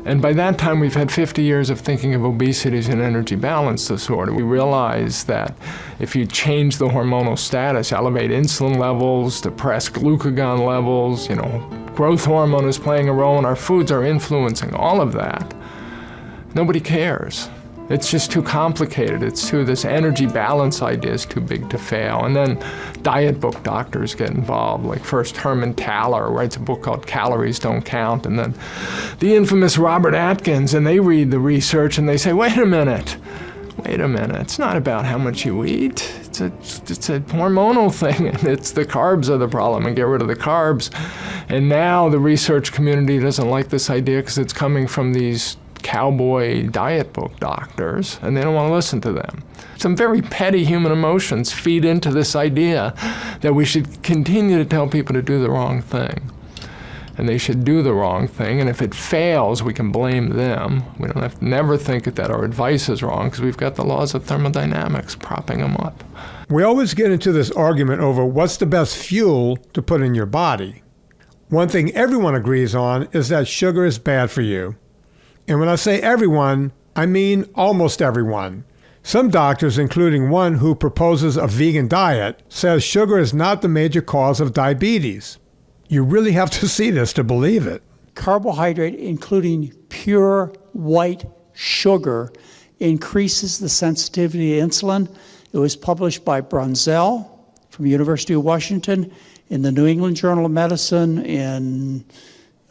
And by that time, we've had 50 years of thinking of obesity as an energy balance disorder. We realize that if you change the hormonal status, elevate insulin levels, depress glucagon levels, growth hormone is playing a role, and our foods are influencing all of that. Nobody cares. It's just too complicated. This energy balance idea is too big to fail. And then diet book doctors get involved, like first Herman Thaler writes a book called Calories Don't Count, and then the infamous Robert Atkins, and they read the research and they say, wait a minute, it's not about how much you eat. It's a hormonal thing, and it's the carbs are the problem, and get rid of the carbs. And now the research community doesn't like this idea because it's coming from these cowboy diet book doctors, and they don't want to listen to them. Some very petty human emotions feed into this idea that we should continue to tell people to do the wrong thing. And they should do the wrong thing, and if it fails, we can blame them. We don't have to never think that our advice is wrong because we've got the laws of thermodynamics propping them up. We always get into this argument over what's the best fuel to put in your body. One thing everyone agrees on is that sugar is bad for you. And when I say everyone, I mean almost everyone. Some doctors, including one who proposes a vegan diet, says sugar is not the major cause of diabetes. You really have to see this to believe it. Carbohydrate, including pure white sugar, increases the sensitivity to insulin. It was published by Brunzell from University of Washington in the New England Journal of Medicine in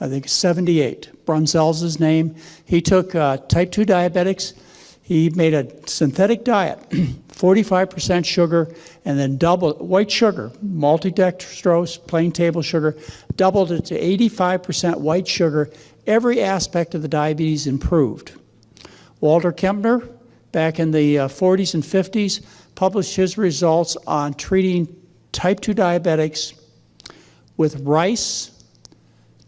I think 78. Brunzell's his name. He took type 2 diabetics. He made a synthetic diet, 45% sugar, and then doubled white sugar, maltodextrose, plain table sugar, doubled it to 85% white sugar. Every aspect of the diabetes improved. Walter Kempner, back in the 40s and 50s, published his results on treating type 2 diabetics with rice,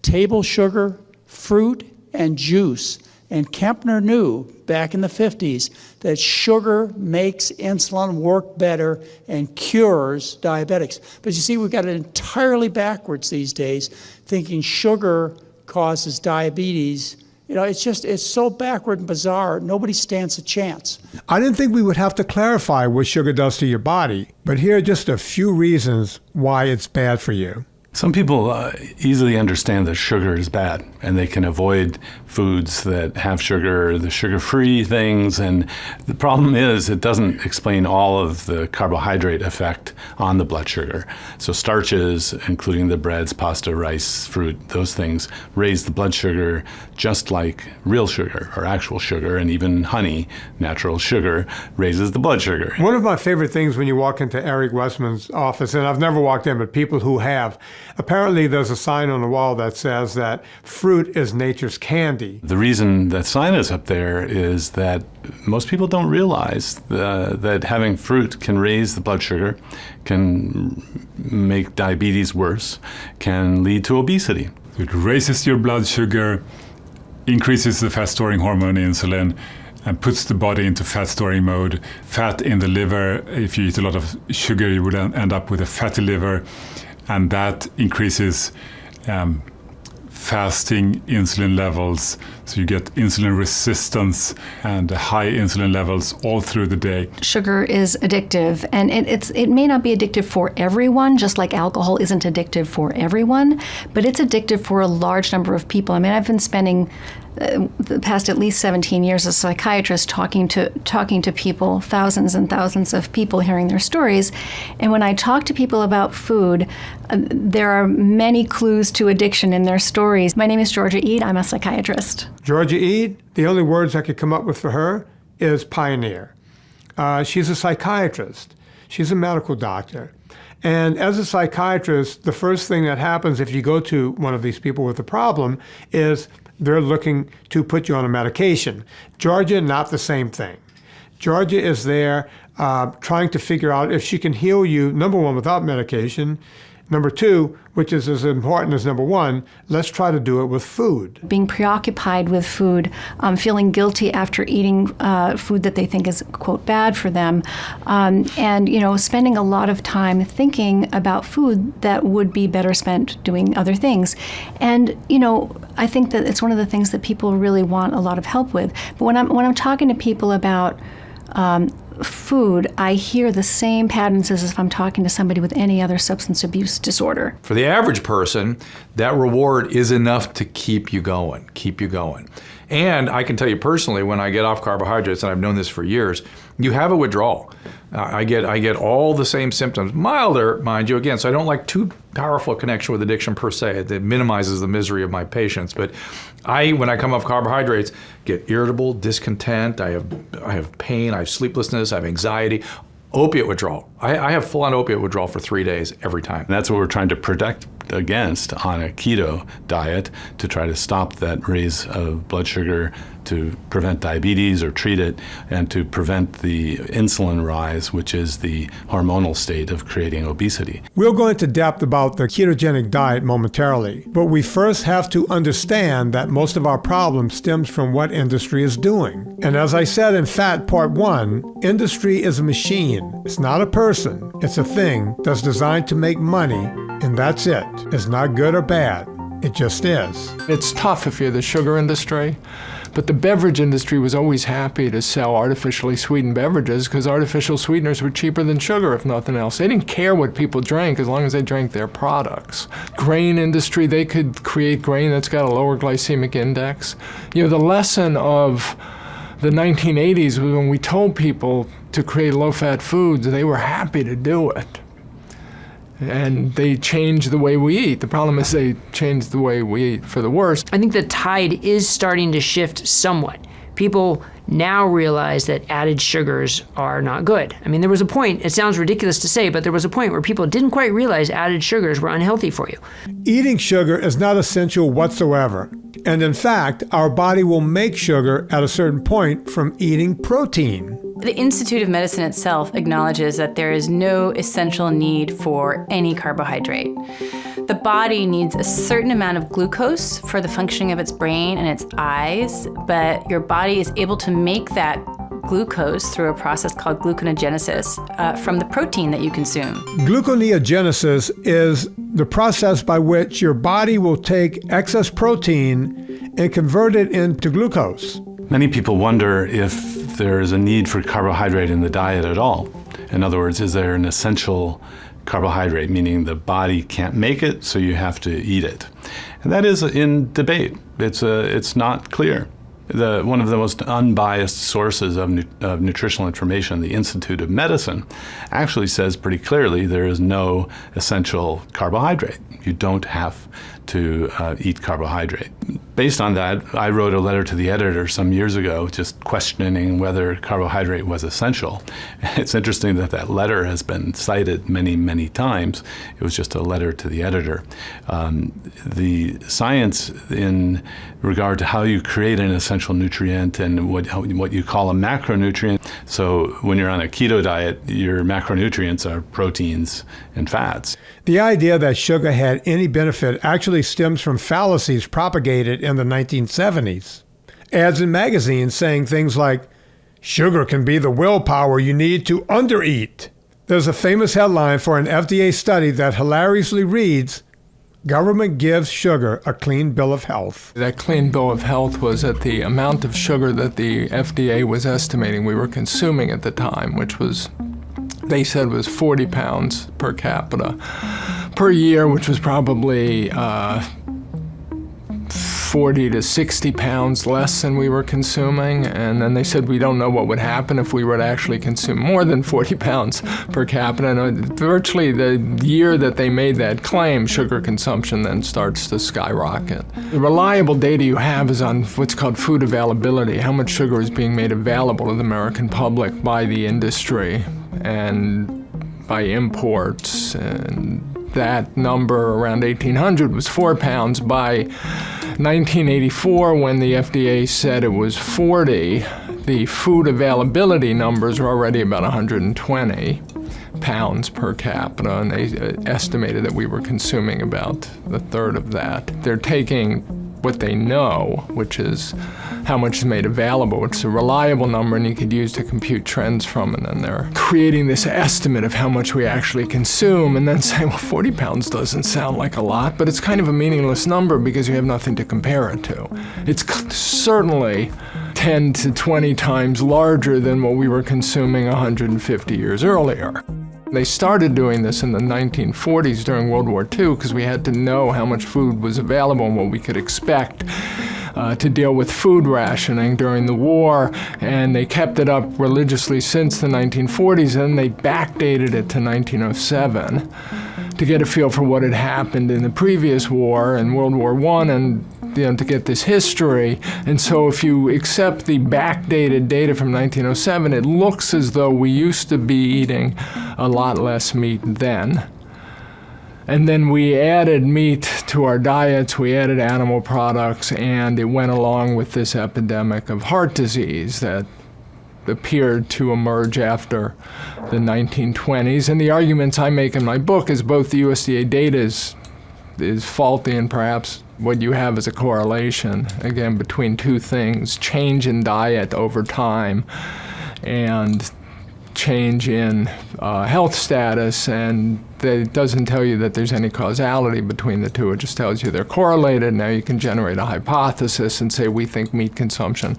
table sugar, fruit, and juice. And Kempner knew back in the 50s that sugar makes insulin work better and cures diabetics. But you see, we've got it entirely backwards these days, thinking sugar causes diabetes. You know, it's so backward and bizarre, nobody stands a chance. I didn't think we would have to clarify what sugar does to your body, but here are just a few reasons why it's bad for you. Some people easily understand that sugar is bad, and they can avoid foods that have sugar, the sugar-free things. And the problem is it doesn't explain all of the carbohydrate effect on the blood sugar. So starches, including the breads, pasta, rice, fruit, those things raise the blood sugar just like real sugar or actual sugar, and even honey, natural sugar, raises the blood sugar. One of my favorite things when you walk into Eric Westman's office, and I've never walked in, but people who have, apparently there's a sign on the wall that says that fruit is nature's candy. The reason that sign is up there is that most people don't realize that having fruit can raise the blood sugar, can make diabetes worse, can lead to obesity. It raises your blood sugar, increases the fat-storing hormone insulin, and puts the body into fat-storing mode. Fat in the liver, if you eat a lot of sugar, you would end up with a fatty liver, and that increases fasting insulin levels, so you get insulin resistance and high insulin levels all through the day. Sugar is addictive, and it may not be addictive for everyone, just like alcohol isn't addictive for everyone, but it's addictive for a large number of people. I mean, I've been spending the past at least 17 years as a psychiatrist talking to people, thousands and thousands of people, hearing their stories. And when I talk to people about food, there are many clues to addiction in their stories. My name is Georgia Eade. I'm a psychiatrist. Georgia Eade, the only words I could come up with for her is pioneer. She's a psychiatrist. She's a medical doctor. And as a psychiatrist, the first thing that happens if you go to one of these people with a problem is they're looking to put you on a medication. Georgia, not the same thing. Georgia is there trying to figure out if she can heal you, number one, without medication. Number two, which is as important as number one, let's try to do it with food. Being preoccupied with food, feeling guilty after eating food that they think is, quote, bad for them, and, you know, spending a lot of time thinking about food that would be better spent doing other things. And, you know, I think that it's one of the things that people really want a lot of help with. But when I'm talking to people about food, I hear the same patterns as if I'm talking to somebody with any other substance abuse disorder. For the average person, that reward is enough to keep you going. And I can tell you personally, when I get off carbohydrates, and I've known this for years, you have a withdrawal. I get all the same symptoms, milder, mind you, again, so I don't like too powerful a connection with addiction per se. It minimizes the misery of my patients. But when I come off carbohydrates, get irritable, discontent, I have pain, I have sleeplessness, I have anxiety. Opiate withdrawal. I have full-on opiate withdrawal for 3 days every time. And that's what we're trying to protect against on a keto diet, to try to stop that raise of blood sugar, to prevent diabetes or treat it, and to prevent the insulin rise, which is the hormonal state of creating obesity. We'll go into depth about the ketogenic diet momentarily, but we first have to understand that most of our problem stems from what industry is doing. And as I said in Fat Part 1, industry is a machine. It's not a person. It's a thing that's designed to make money, and that's it. It's not good or bad. It just is. It's tough if you're the sugar industry, but the beverage industry was always happy to sell artificially sweetened beverages because artificial sweeteners were cheaper than sugar, if nothing else. They didn't care what people drank as long as they drank their products. Grain industry, they could create grain that's got a lower glycemic index. You know, the lesson of the 1980s was when we told people to create low-fat foods, they were happy to do it. And they change the way we eat. The problem is they change the way we eat for the worse. I think the tide is starting to shift somewhat. People now realize that added sugars are not good. I mean, there was a point, it sounds ridiculous to say, but there was a point where people didn't quite realize added sugars were unhealthy for you. Eating sugar is not essential whatsoever. And in fact, our body will make sugar at a certain point from eating protein. The Institute of Medicine itself acknowledges that there is no essential need for any carbohydrate. The body needs a certain amount of glucose for the functioning of its brain and its eyes, but your body is able to make that glucose through a process called gluconeogenesis from the protein that you consume. Gluconeogenesis is the process by which your body will take excess protein and convert it into glucose. Many people wonder if there is a need for carbohydrate in the diet at all. In other words, is there an essential carbohydrate, meaning the body can't make it, so you have to eat it? And that is in debate. It's not clear. One of the most unbiased sources of nutritional information, the Institute of Medicine, actually says pretty clearly there is no essential carbohydrate. You don't have to eat carbohydrate. Based on that, I wrote a letter to the editor some years ago just questioning whether carbohydrate was essential. It's interesting that that letter has been cited many, many times. It was just a letter to the editor. The science in regard to how you create an essential nutrient and what you call a macronutrient. So when you're on a keto diet, your macronutrients are proteins and fats. The idea that sugar had any benefit actually stems from fallacies propagated in the 1970s. Ads in magazines saying things like, sugar can be the willpower you need to undereat. There's a famous headline for an FDA study that hilariously reads, government gives sugar a clean bill of health. That clean bill of health was that the amount of sugar that the FDA was estimating we were consuming at the time, which was, they said was 40 pounds per capita per year, which was probably 40 to 60 pounds less than we were consuming. And then they said we don't know what would happen if we were to actually consume more than 40 pounds per capita. And virtually the year that they made that claim, sugar consumption then starts to skyrocket. The reliable data you have is on what's called food availability, how much sugar is being made available to the American public by the industry and by imports. And that number around 1800 was 4 pounds. By 1984, when the FDA said it was 40, the food availability numbers were already about 120 pounds per capita, and they estimated that we were consuming about a third of that. They're taking what they know, which is how much is made available, which is a reliable number and you could use to compute trends from, and then they're creating this estimate of how much we actually consume and then say, well, 40 pounds doesn't sound like a lot, but it's kind of a meaningless number because you have nothing to compare it to. It's certainly 10 to 20 times larger than what we were consuming 150 years earlier. They started doing this in the 1940s during World War II because we had to know how much food was available and what we could expect to deal with food rationing during the war, and they kept it up religiously since the 1940s, and they backdated it to 1907 to get a feel for what had happened in the previous war and World War I, and to get this history. And so if you accept the backdated data from 1907, it looks as though we used to be eating a lot less meat then. And then we added meat to our diets, we added animal products, and it went along with this epidemic of heart disease that appeared to emerge after the 1920s. And the arguments I make in my book is both the USDA data is faulty and perhaps what you have is a correlation, again, between two things, change in diet over time and change in health status, and it doesn't tell you that there's any causality between the two. It just tells you they're correlated. Now you can generate a hypothesis and say we think meat consumption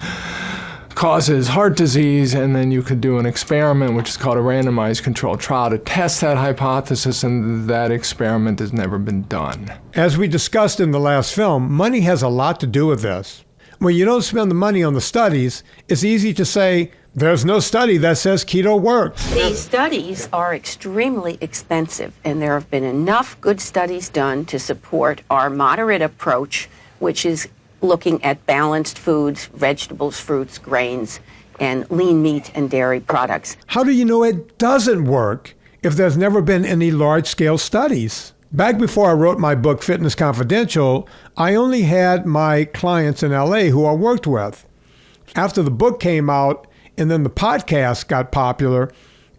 causes heart disease, and then you could do an experiment, which is called a randomized controlled trial, to test that hypothesis, and that experiment has never been done. As we discussed in the last film, money has a lot to do with this. When you don't spend the money on the studies, it's easy to say, There's no study that says keto works. These studies are extremely expensive, and there have been enough good studies done to support our moderate approach, which is looking at balanced foods, vegetables, fruits, grains, and lean meat and dairy products. How do you know it doesn't work if there's never been any large-scale studies? Back before I wrote my book, Fitness Confidential, I only had my clients in LA who I worked with. After the book came out and then the podcast got popular,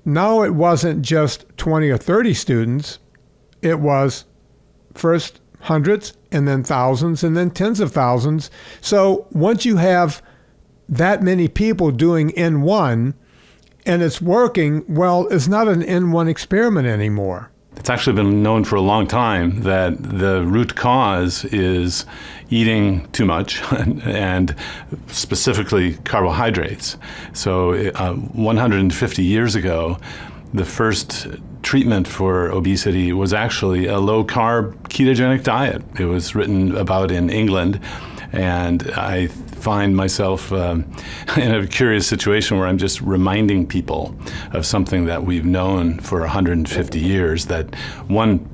now it wasn't just 20 or 30 students. It was first hundreds and then thousands and then tens of thousands. So once you have that many people doing N1 and it's working, well, it's not an N1 experiment anymore. It's actually been known for a long time that the root cause is eating too much and specifically carbohydrates. So 150 years ago, the first treatment for obesity was actually a low-carb ketogenic diet. It was written about in England, and I find myself in a curious situation where I'm just reminding people of something that we've known for 150 years, that one,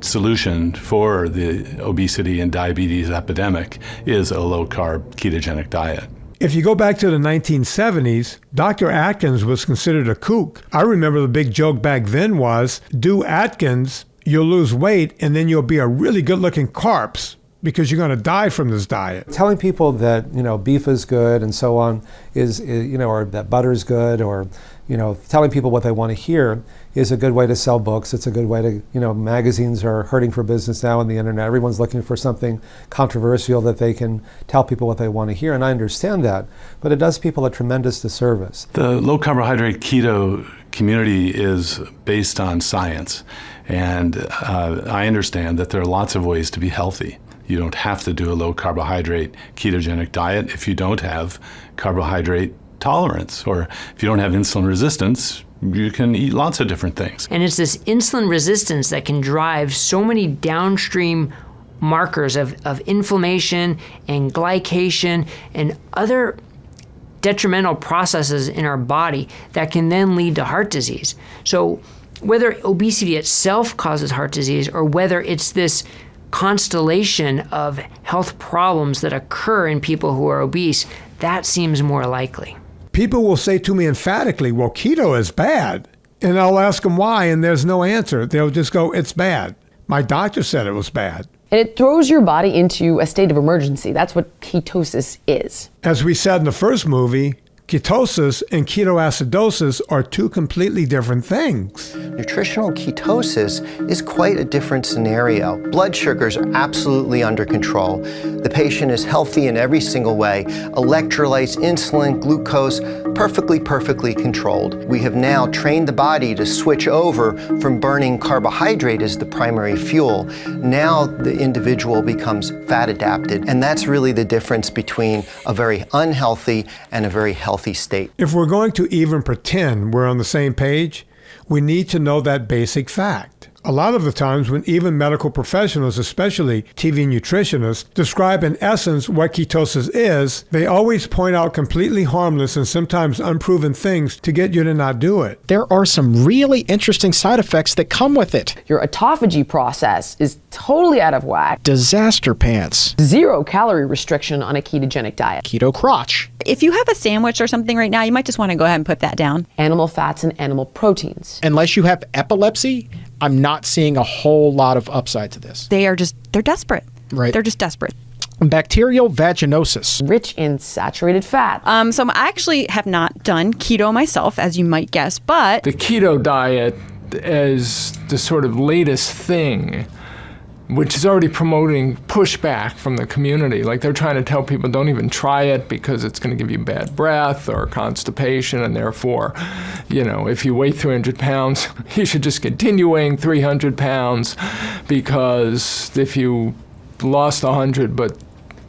solution for the obesity and diabetes epidemic is a low-carb ketogenic diet. If you go back to the 1970s, Dr. Atkins was considered a kook. I remember the big joke back then was, do Atkins, you'll lose weight, and then you'll be a really good-looking corpse because you're going to die from this diet. Telling people that, beef is good and so on is or that butter is good, or, telling people what they want to hear is a good way to sell books. It's a good way to, magazines are hurting for business now on the internet. Everyone's looking for something controversial that they can tell people what they want to hear, and I understand that, but it does people a tremendous disservice. The low carbohydrate keto community is based on science, and I understand that there are lots of ways to be healthy. You don't have to do a low carbohydrate ketogenic diet if you don't have carbohydrate tolerance, or if you don't have insulin resistance. You can eat lots of different things. And it's this insulin resistance that can drive so many downstream markers of inflammation and glycation and other detrimental processes in our body that can then lead to heart disease. So whether obesity itself causes heart disease or whether it's this constellation of health problems that occur in people who are obese, that seems more likely. People will say to me emphatically, well, keto is bad. And I'll ask them why, and there's no answer. They'll just go, it's bad. My doctor said it was bad. And it throws your body into a state of emergency. That's what ketosis is. As we said in the first movie, ketosis and ketoacidosis are two completely different things. Nutritional ketosis is quite a different scenario. Blood sugars are absolutely under control. The patient is healthy in every single way. Electrolytes, insulin, glucose, perfectly controlled. We have now trained the body to switch over from burning carbohydrate as the primary fuel. Now the individual becomes fat adapted, and that's really the difference between a very unhealthy and a very healthy state. If we're going to even pretend we're on the same page, we need to know that basic fact. A lot of the times when even medical professionals, especially TV nutritionists, describe in essence what ketosis is, they always point out completely harmless and sometimes unproven things to get you to not do it. There are some really interesting side effects that come with it. Your autophagy process is totally out of whack. Disaster pants. 0 calorie restriction on a ketogenic diet. Keto crotch. If you have a sandwich or something right now, you might just want to go ahead and put that down. Animal fats and animal proteins. Unless you have epilepsy, I'm not seeing a whole lot of upside to this. They're desperate. Right. They're just desperate. Bacterial vaginosis. Rich in saturated fat. So I actually have not done keto myself, as you might guess, but... The keto diet is the sort of latest thing, which is already promoting pushback from the community. Like they're trying to tell people don't even try it because it's going to give you bad breath or constipation, and therefore, if you weigh 300 pounds, you should just continue weighing 300 pounds because if you lost 100 but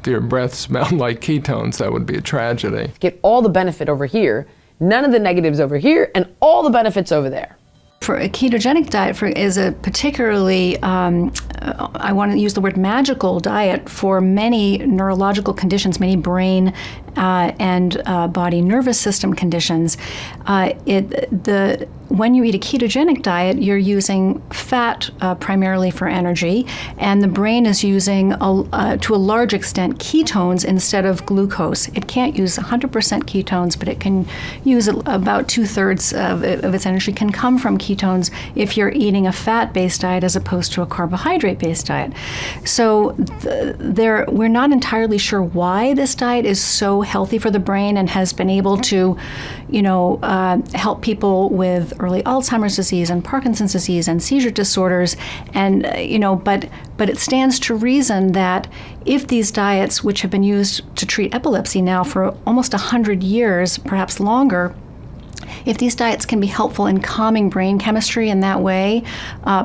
your breath smelled like ketones, that would be a tragedy. Get all the benefit over here, none of the negatives over here, and all the benefits over there. For a ketogenic diet is a particularly, I want to use the word magical diet for many neurological conditions, many brain and body nervous system conditions. When you eat a ketogenic diet, you're using fat primarily for energy, and the brain is using, to a large extent, ketones instead of glucose. It can't use 100% ketones, but it can use about 2/3 of its energy can come from ketones if you're eating a fat-based diet as opposed to a carbohydrate-based diet. So we're not entirely sure why this diet is so healthy for the brain and has been able to, help people with early Alzheimer's disease and Parkinson's disease and seizure disorders, and but it stands to reason that if these diets, which have been used to treat epilepsy now for almost 100 years, perhaps longer, if these diets can be helpful in calming brain chemistry in that way,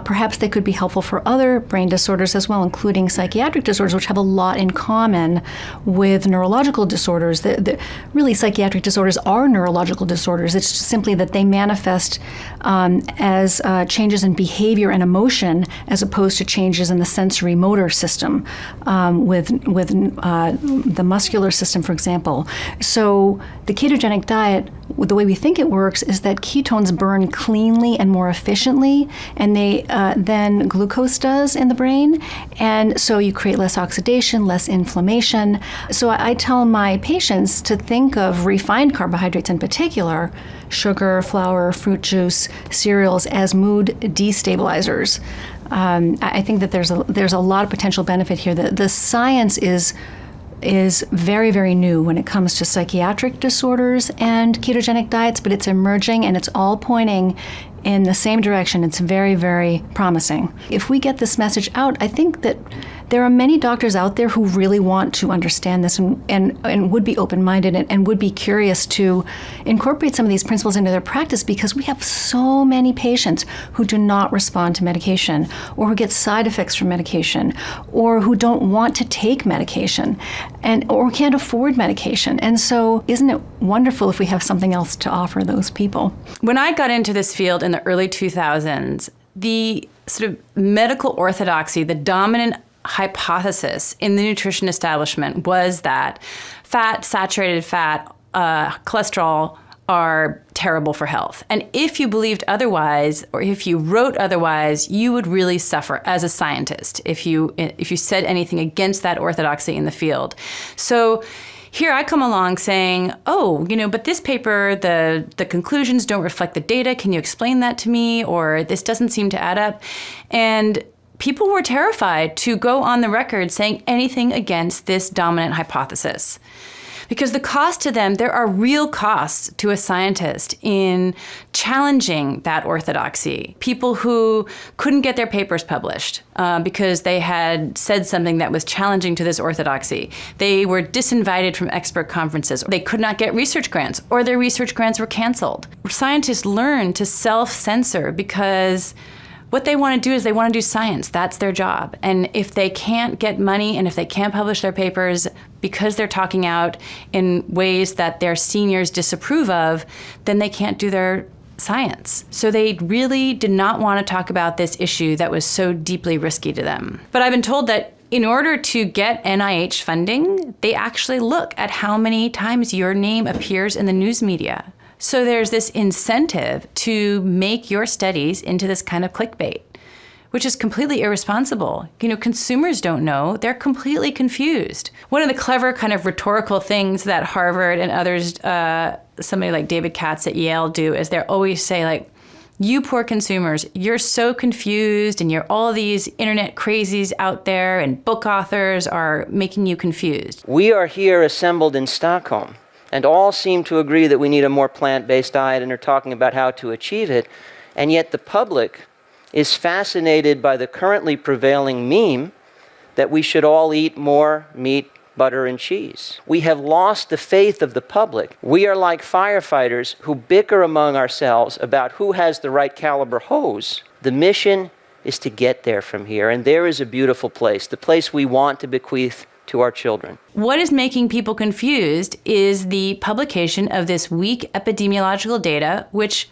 perhaps they could be helpful for other brain disorders as well, including psychiatric disorders, which have a lot in common with neurological disorders. Really, psychiatric disorders are neurological disorders. It's just simply that they manifest as changes in behavior and emotion as opposed to changes in the sensory motor system with the muscular system, for example. So the ketogenic diet, the way we think it works is that ketones burn cleanly and more efficiently and than glucose does in the brain. And so you create less oxidation, less inflammation. So I tell my patients to think of refined carbohydrates in particular, sugar, flour, fruit juice, cereals, as mood destabilizers. I think that there's a lot of potential benefit here. The science is very, very new when it comes to psychiatric disorders and ketogenic diets, but it's emerging and it's all pointing in the same direction. It's very, very promising. If we get this message out, I think that there are many doctors out there who really want to understand this and would be open-minded and would be curious to incorporate some of these principles into their practice, because we have so many patients who do not respond to medication, or who get side effects from medication, or who don't want to take medication, or can't afford medication. And so isn't it wonderful if we have something else to offer those people? When I got into this field in the early 2000s, the sort of medical orthodoxy, the dominant hypothesis in the nutrition establishment was that fat, saturated fat, cholesterol are terrible for health. And if you believed otherwise, or if you wrote otherwise, you would really suffer as a scientist if you said anything against that orthodoxy in the field. So here I come along saying, but this paper, the conclusions don't reflect the data. Can you explain that to me? Or this doesn't seem to add up. And people were terrified to go on the record saying anything against this dominant hypothesis. Because the cost to them, there are real costs to a scientist in challenging that orthodoxy. People who couldn't get their papers published because they had said something that was challenging to this orthodoxy. They were disinvited from expert conferences. They could not get research grants, or their research grants were canceled. Scientists learn to self-censor because what they want to do is they want to do science. That's their job. And if they can't get money and if they can't publish their papers because they're talking out in ways that their seniors disapprove of, then they can't do their science. So they really did not want to talk about this issue that was so deeply risky to them. But I've been told that in order to get NIH funding, they actually look at how many times your name appears in the news media. So there's this incentive to make your studies into this kind of clickbait, which is completely irresponsible. Consumers don't know. They're completely confused. One of the clever kind of rhetorical things that Harvard and others, somebody like David Katz at Yale do, is they always say, like, you poor consumers, you're so confused, and you're all these internet crazies out there, and book authors are making you confused. We are here assembled in Stockholm, and all seem to agree that we need a more plant-based diet and are talking about how to achieve it. And yet the public is fascinated by the currently prevailing meme that we should all eat more meat, butter, and cheese. We have lost the faith of the public. We are like firefighters who bicker among ourselves about who has the right caliber hose. The mission is to get there from here, and there is a beautiful place, the place we want to bequeath to our children. What is making people confused is the publication of this weak epidemiological data, which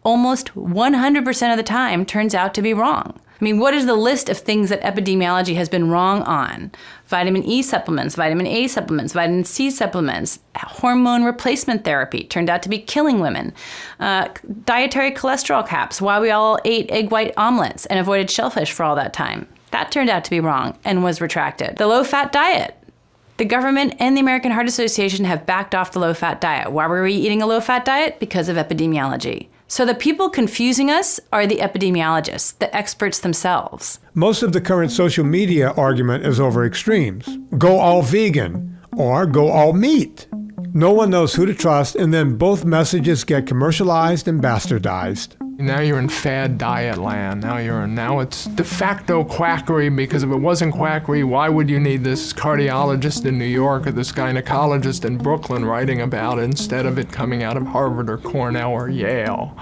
almost 100% of the time turns out to be wrong. I mean, what is the list of things that epidemiology has been wrong on? Vitamin E supplements, vitamin A supplements, vitamin C supplements, hormone replacement therapy turned out to be killing women, dietary cholesterol caps, why we all ate egg white omelets and avoided shellfish for all that time. That turned out to be wrong and was retracted. The low-fat diet. The government and the American Heart Association have backed off the low-fat diet. Why were we eating a low-fat diet? Because of epidemiology. So the people confusing us are the epidemiologists, the experts themselves. Most of the current social media argument is over extremes. Go all vegan or go all meat. No one knows who to trust, and then both messages get commercialized and bastardized. Now you're in fad diet land. Now it's de facto quackery, because if it wasn't quackery, why would you need this cardiologist in New York or this gynecologist in Brooklyn writing about it instead of it coming out of Harvard or Cornell or Yale?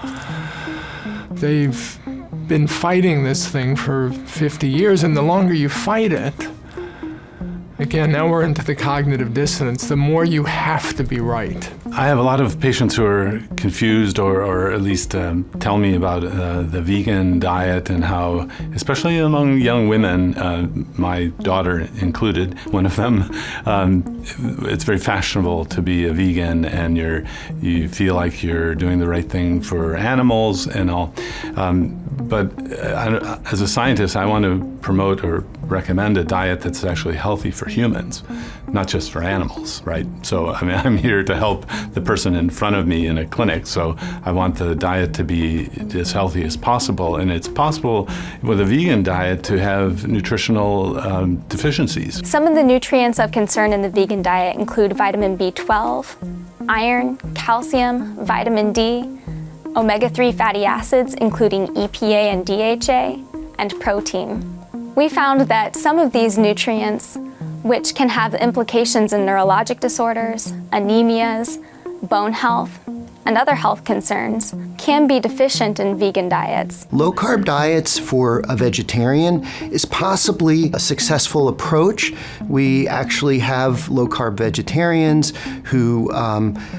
They've been fighting this thing for 50 years, and the longer you fight it, again, now we're into the cognitive dissonance. The more you have to be right. I have a lot of patients who are confused or at least tell me about the vegan diet and how, especially among young women, my daughter included, one of them, it's very fashionable to be a vegan and you feel like you're doing the right thing for animals and all. But as a scientist, I want to promote or recommend a diet that's actually healthy for humans, not just for animals, right? So, I mean, I'm here to help the person in front of me in a clinic, so I want the diet to be as healthy as possible. And it's possible with a vegan diet to have nutritional deficiencies. Some of the nutrients of concern in the vegan diet include vitamin B12, iron, calcium, vitamin D, omega-3 fatty acids, including EPA and DHA, and protein. We found that some of these nutrients, which can have implications in neurologic disorders, anemias, bone health, and other health concerns, can be deficient in vegan diets. Low-carb diets for a vegetarian is possibly a successful approach. We actually have low-carb vegetarians who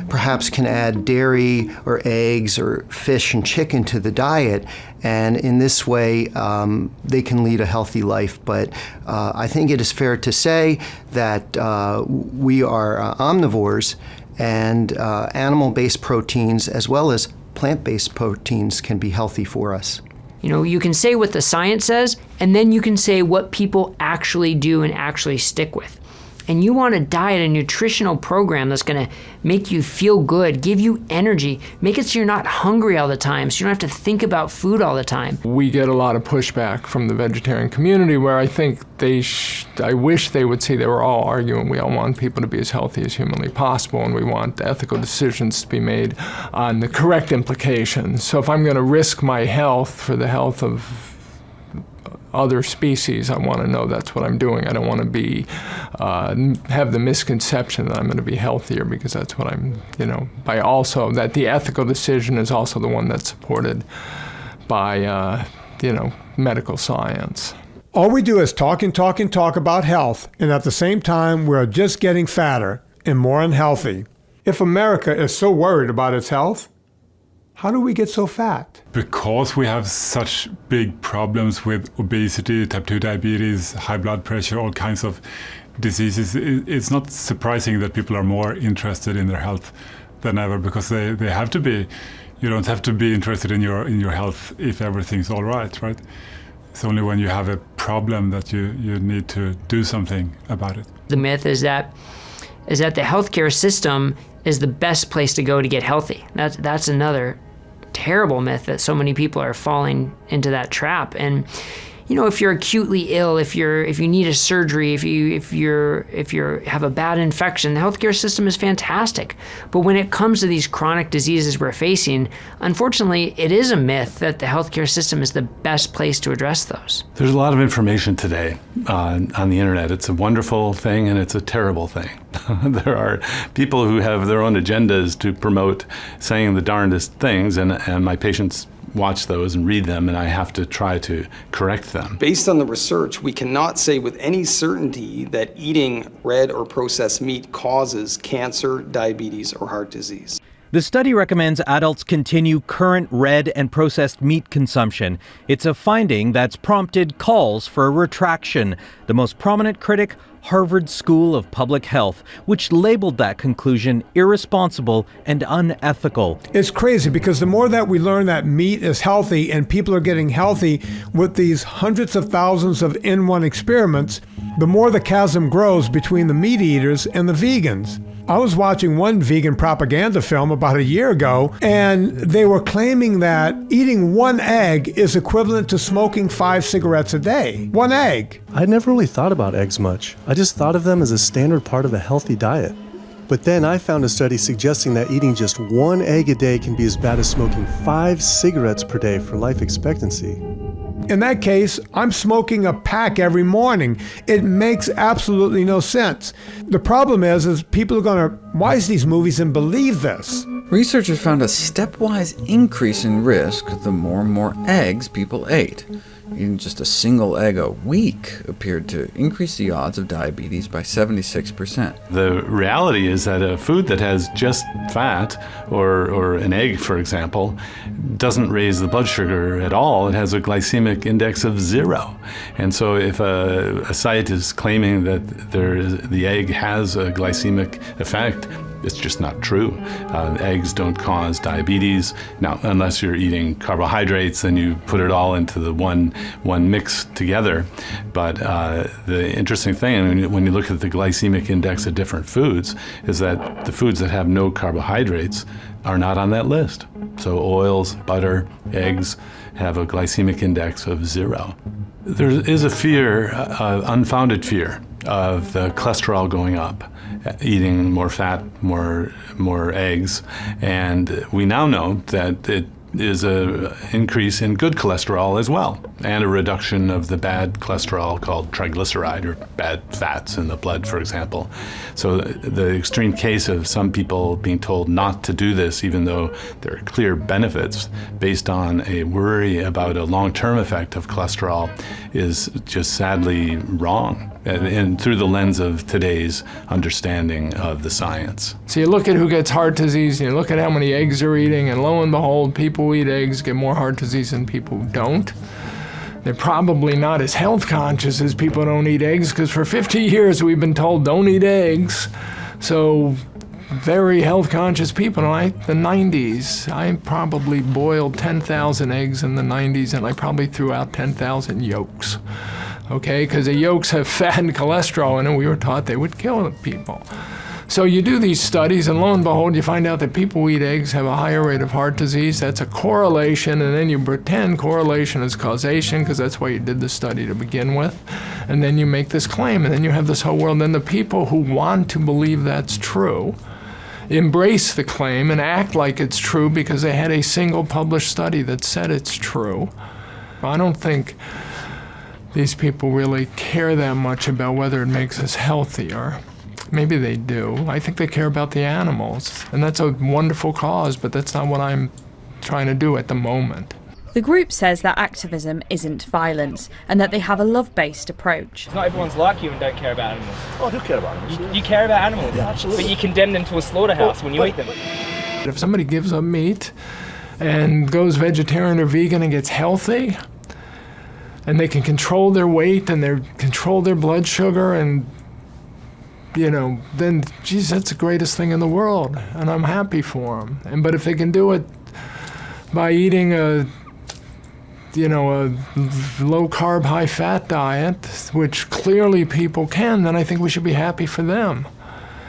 perhaps can add dairy or eggs or fish and chicken to the diet, and in this way they can lead a healthy life. But I think it is fair to say that we are omnivores, and animal-based proteins as well as plant-based proteins can be healthy for us. You know, you can say what the science says, and then you can say what people actually do and actually stick with. And you want a diet, a nutritional program that's going to make you feel good, give you energy, make it so you're not hungry all the time, so you don't have to think about food all the time. We get a lot of pushback from the vegetarian community where I think I wish they would see they were all arguing. We all want people to be as healthy as humanly possible, and we want ethical decisions to be made on the correct implications. So if I'm going to risk my health for the health of other species, I want to know that's what I'm doing. I don't want to be have the misconception that I'm going to be healthier because that's what I'm, by also that the ethical decision is also the one that's supported by, medical science. All we do is talk and talk and talk about health, and at the same time, we're just getting fatter and more unhealthy. If America is so worried about its health, how do we get so fat? Because we have such big problems with obesity, type 2 diabetes, high blood pressure, all kinds of diseases, it's not surprising that people are more interested in their health than ever, because they have to be. You don't have to be interested in your health if everything's all right? It's only when you have a problem that you need to do something about it. The myth is that the healthcare system is the best place to go to get healthy. That's another terrible myth that so many people are falling into that trap. And if you're acutely ill, if you need a surgery, if you have a bad infection, the healthcare system is fantastic. But when it comes to these chronic diseases we're facing, unfortunately, it is a myth that the healthcare system is the best place to address those. There's a lot of information today on the internet. It's a wonderful thing and it's a terrible thing. There are people who have their own agendas to promote saying the darndest things, and my patients watch those and read them, and I have to try to correct them. Based on the research, we cannot say with any certainty that eating red or processed meat causes cancer, diabetes, or heart disease. The study recommends adults continue current red and processed meat consumption. It's a finding that's prompted calls for a retraction. The most prominent critic, Harvard School of Public Health, which labeled that conclusion irresponsible and unethical. It's crazy because the more that we learn that meat is healthy and people are getting healthy with these hundreds of thousands of N1 experiments, the more the chasm grows between the meat eaters and the vegans. I was watching one vegan propaganda film about a year ago, and they were claiming that eating one egg is equivalent to smoking 5 cigarettes a day. One egg. I'd never really thought about eggs much. I just thought of them as a standard part of a healthy diet. But then I found a study suggesting that eating just one egg a day can be as bad as smoking 5 cigarettes per day for life expectancy. In that case, I'm smoking a pack every morning. It makes absolutely no sense. The problem is people are going to watch these movies and believe this. Researchers found a stepwise increase in risk the more and more eggs people ate. Eating just a single egg a week appeared to increase the odds of diabetes by 76%. The reality is that a food that has just fat, or an egg, for example, doesn't raise the blood sugar at all. It has a glycemic index of 0. And so if a site is claiming that the egg has a glycemic effect, it's just not true. Eggs don't cause diabetes. Now, unless you're eating carbohydrates, then you put it all into the one mix together. But the interesting thing, when you look at the glycemic index of different foods, is that the foods that have no carbohydrates are not on that list. So oils, butter, eggs have a glycemic index of 0. There is a fear, unfounded fear, of the cholesterol going up, eating more fat, more eggs, and we now know that it is an increase in good cholesterol as well, and a reduction of the bad cholesterol called triglyceride, or bad fats in the blood, for example. So the extreme case of some people being told not to do this, even though there are clear benefits based on a worry about a long-term effect of cholesterol, is just sadly wrong, and through the lens of today's understanding of the science. So you look at who gets heart disease, and you look at how many eggs they're eating, and lo and behold, people who eat eggs get more heart disease than people who don't. They're probably not as health conscious as people who don't eat eggs, because for 50 years we've been told don't eat eggs. So very health conscious people. In the 90s, I probably boiled 10,000 eggs in the 90s, and I probably threw out 10,000 yolks. Okay, because the yolks have fat and cholesterol in them. We were taught they would kill people. So you do these studies, and lo and behold, you find out that people who eat eggs have a higher rate of heart disease. That's a correlation, and then you pretend correlation is causation, because that's why you did the study to begin with. And then you make this claim, and then you have this whole world. And the people who want to believe that's true embrace the claim and act like it's true because they had a single published study that said it's true. I don't think these people really care that much about whether it makes us healthier. Maybe they do. I think they care about the animals, and that's a wonderful cause, but that's not what I'm trying to do at the moment. The group says that activism isn't violence and that they have a love-based approach. Not everyone's like you and don't care about animals. Oh, I do care about animals. You care about animals, yeah, absolutely. But you condemn them to a slaughterhouse when you eat them. If somebody gives up meat and goes vegetarian or vegan and gets healthy, and they can control their weight and they control their blood sugar, and then, geez, that's the greatest thing in the world, and I'm happy for them. But if they can do it by eating a low-carb, high-fat diet, which clearly people can, then I think we should be happy for them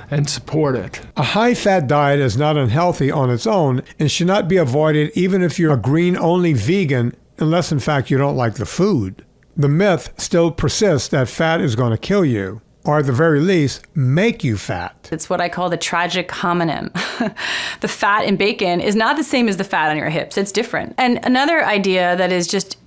and support it. A high-fat diet is not unhealthy on its own and should not be avoided even if you're a green-only vegan, unless, in fact, you don't like the food. The myth still persists that fat is going to kill you, or at the very least, make you fat. It's what I call the tragic homonym. The fat in bacon is not the same as the fat on your hips. It's different. And another idea that is just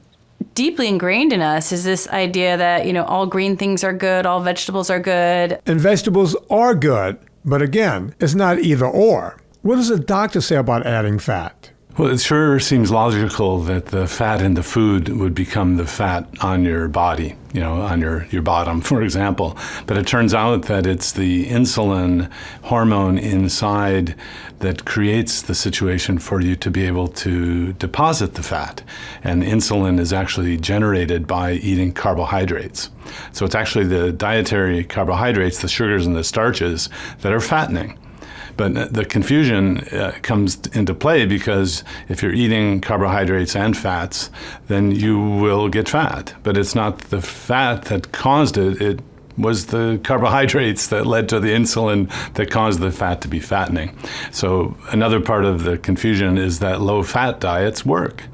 deeply ingrained in us is this idea that, all green things are good, all vegetables are good. And vegetables are good, but again, it's not either or. What does a doctor say about adding fat? Well, it sure seems logical that the fat in the food would become the fat on your body, on your bottom, for example. But it turns out that it's the insulin hormone inside that creates the situation for you to be able to deposit the fat. And insulin is actually generated by eating carbohydrates. So it's actually the dietary carbohydrates, the sugars and the starches, that are fattening. But the confusion comes into play because if you're eating carbohydrates and fats, then you will get fat. But it's not the fat that caused it. It was the carbohydrates that led to the insulin that caused the fat to be fattening. So another part of the confusion is that low-fat diets work.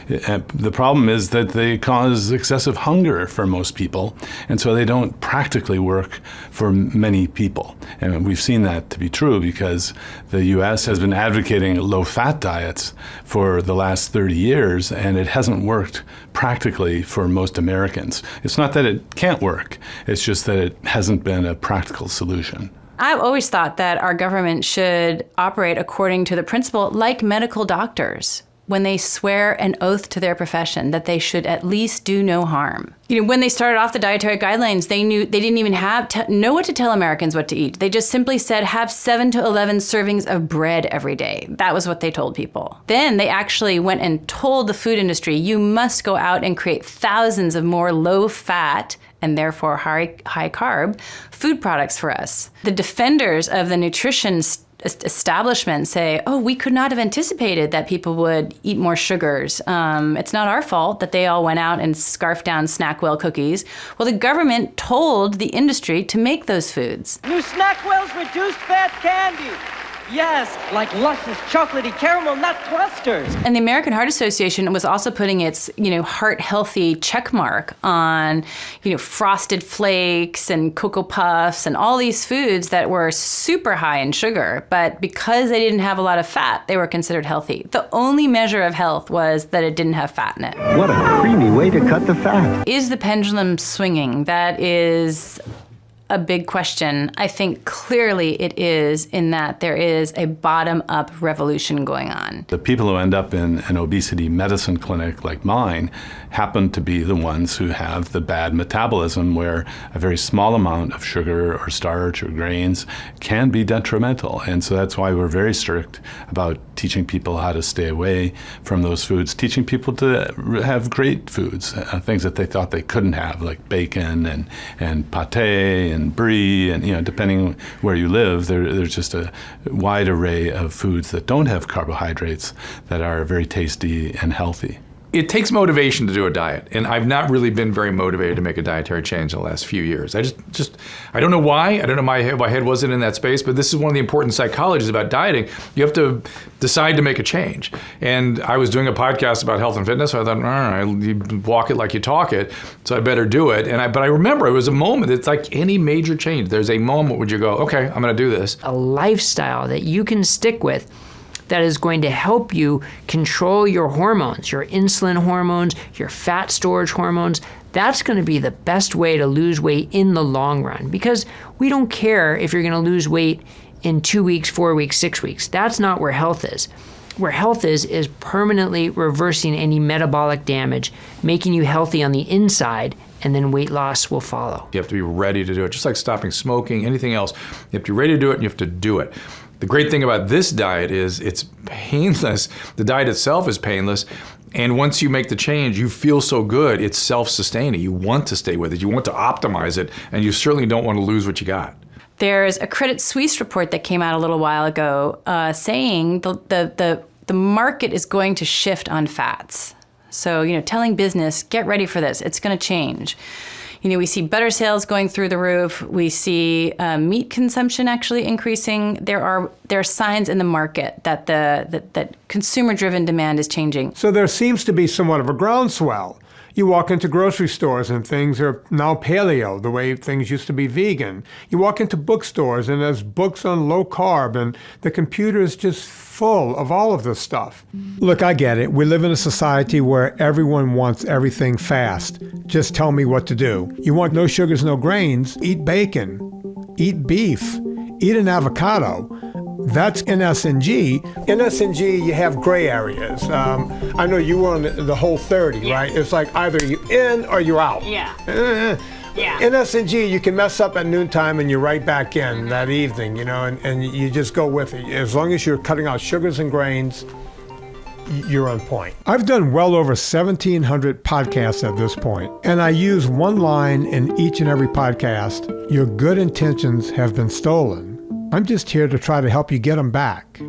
The problem is that they cause excessive hunger for most people, and so they don't practically work for many people. And we've seen that to be true because the U.S. has been advocating low-fat diets for the last 30 years, and it hasn't worked practically for most Americans. It's not that it can't work, it's just that it hasn't been a practical solution. I've always thought that our government should operate according to the principle, like medical doctors, when they swear an oath to their profession that they should at least do no harm. When they started off the dietary guidelines, they didn't even know what to tell Americans what to eat. They just simply said, have 7 to 11 servings of bread every day. That was what they told people. Then they actually went and told the food industry, you must go out and create thousands of more low-fat and therefore high carb food products for us. The defenders of the nutrition establishment say, oh, we could not have anticipated that people would eat more sugars. It's not our fault that they all went out and scarfed down Snackwell cookies. Well, the government told the industry to make those foods. New Snackwell's reduced fat candy. Yes, like luscious chocolatey caramel nut clusters. And the American Heart Association was also putting its, heart healthy check mark on, Frosted Flakes and Cocoa Puffs and all these foods that were super high in sugar. But because they didn't have a lot of fat, they were considered healthy. The only measure of health was that it didn't have fat in it. What a creamy way to cut the fat. Is the pendulum swinging? That is a big question. I think clearly it is, in that there is a bottom-up revolution going on. The people who end up in an obesity medicine clinic like mine happen to be the ones who have the bad metabolism, where a very small amount of sugar or starch or grains can be detrimental. And so that's why we're very strict about teaching people how to stay away from those foods, teaching people to have great foods, things that they thought they couldn't have, like bacon and pate and brie, and depending where you live, there's just a wide array of foods that don't have carbohydrates that are very tasty and healthy. It takes motivation to do a diet, and I've not really been very motivated to make a dietary change in the last few years. I don't know why. I don't know, my head wasn't in that space, but this is one of the important psychologies about dieting. You have to decide to make a change. And I was doing a podcast about health and fitness, so I thought, all right, you walk it like you talk it, so I better do it. But I remember it was a moment. It's like any major change. There's a moment when you go, okay, I'm going to do this. A lifestyle that you can stick with that is going to help you control your hormones, your insulin hormones, your fat storage hormones. That's going to be the best way to lose weight in the long run, because we don't care if you're going to lose weight in 2 weeks, 4 weeks, 6 weeks. That's not where health is. Where health is permanently reversing any metabolic damage, making you healthy on the inside, and then weight loss will follow. You have to be ready to do it, just like stopping smoking, anything else. You have to be ready to do it, and you have to do it. The great thing about this diet is it's painless. The diet itself is painless. And once you make the change, you feel so good, it's self-sustaining. You want to stay with it. You want to optimize it. And you certainly don't want to lose what you got. There's a Credit Suisse report that came out a little while ago saying the market is going to shift on fats. So, telling business, get ready for this. It's going to change. We see butter sales going through the roof. We see meat consumption actually increasing. There are signs in the market that that consumer-driven demand is changing. So there seems to be somewhat of a groundswell. You walk into grocery stores and things are now paleo, the way things used to be vegan. You walk into bookstores and there's books on low carb, and the computer is just full of all of this stuff. Look, I get it. We live in a society where everyone wants everything fast. Just tell me what to do. You want no sugars, no grains? Eat bacon. Eat beef. Eat an avocado. That's NS&G. NS&G, you have gray areas. I know you were on the whole 30, right? It's like either you're in or you're out. Yeah. NS&G, you can mess up at noontime and you're right back in that evening, and you just go with it. As long as you're cutting out sugars and grains, you're on point. I've done well over 1,700 podcasts at this point, and I use one line in each and every podcast: your good intentions have been stolen. I'm just here to try to help you get them back.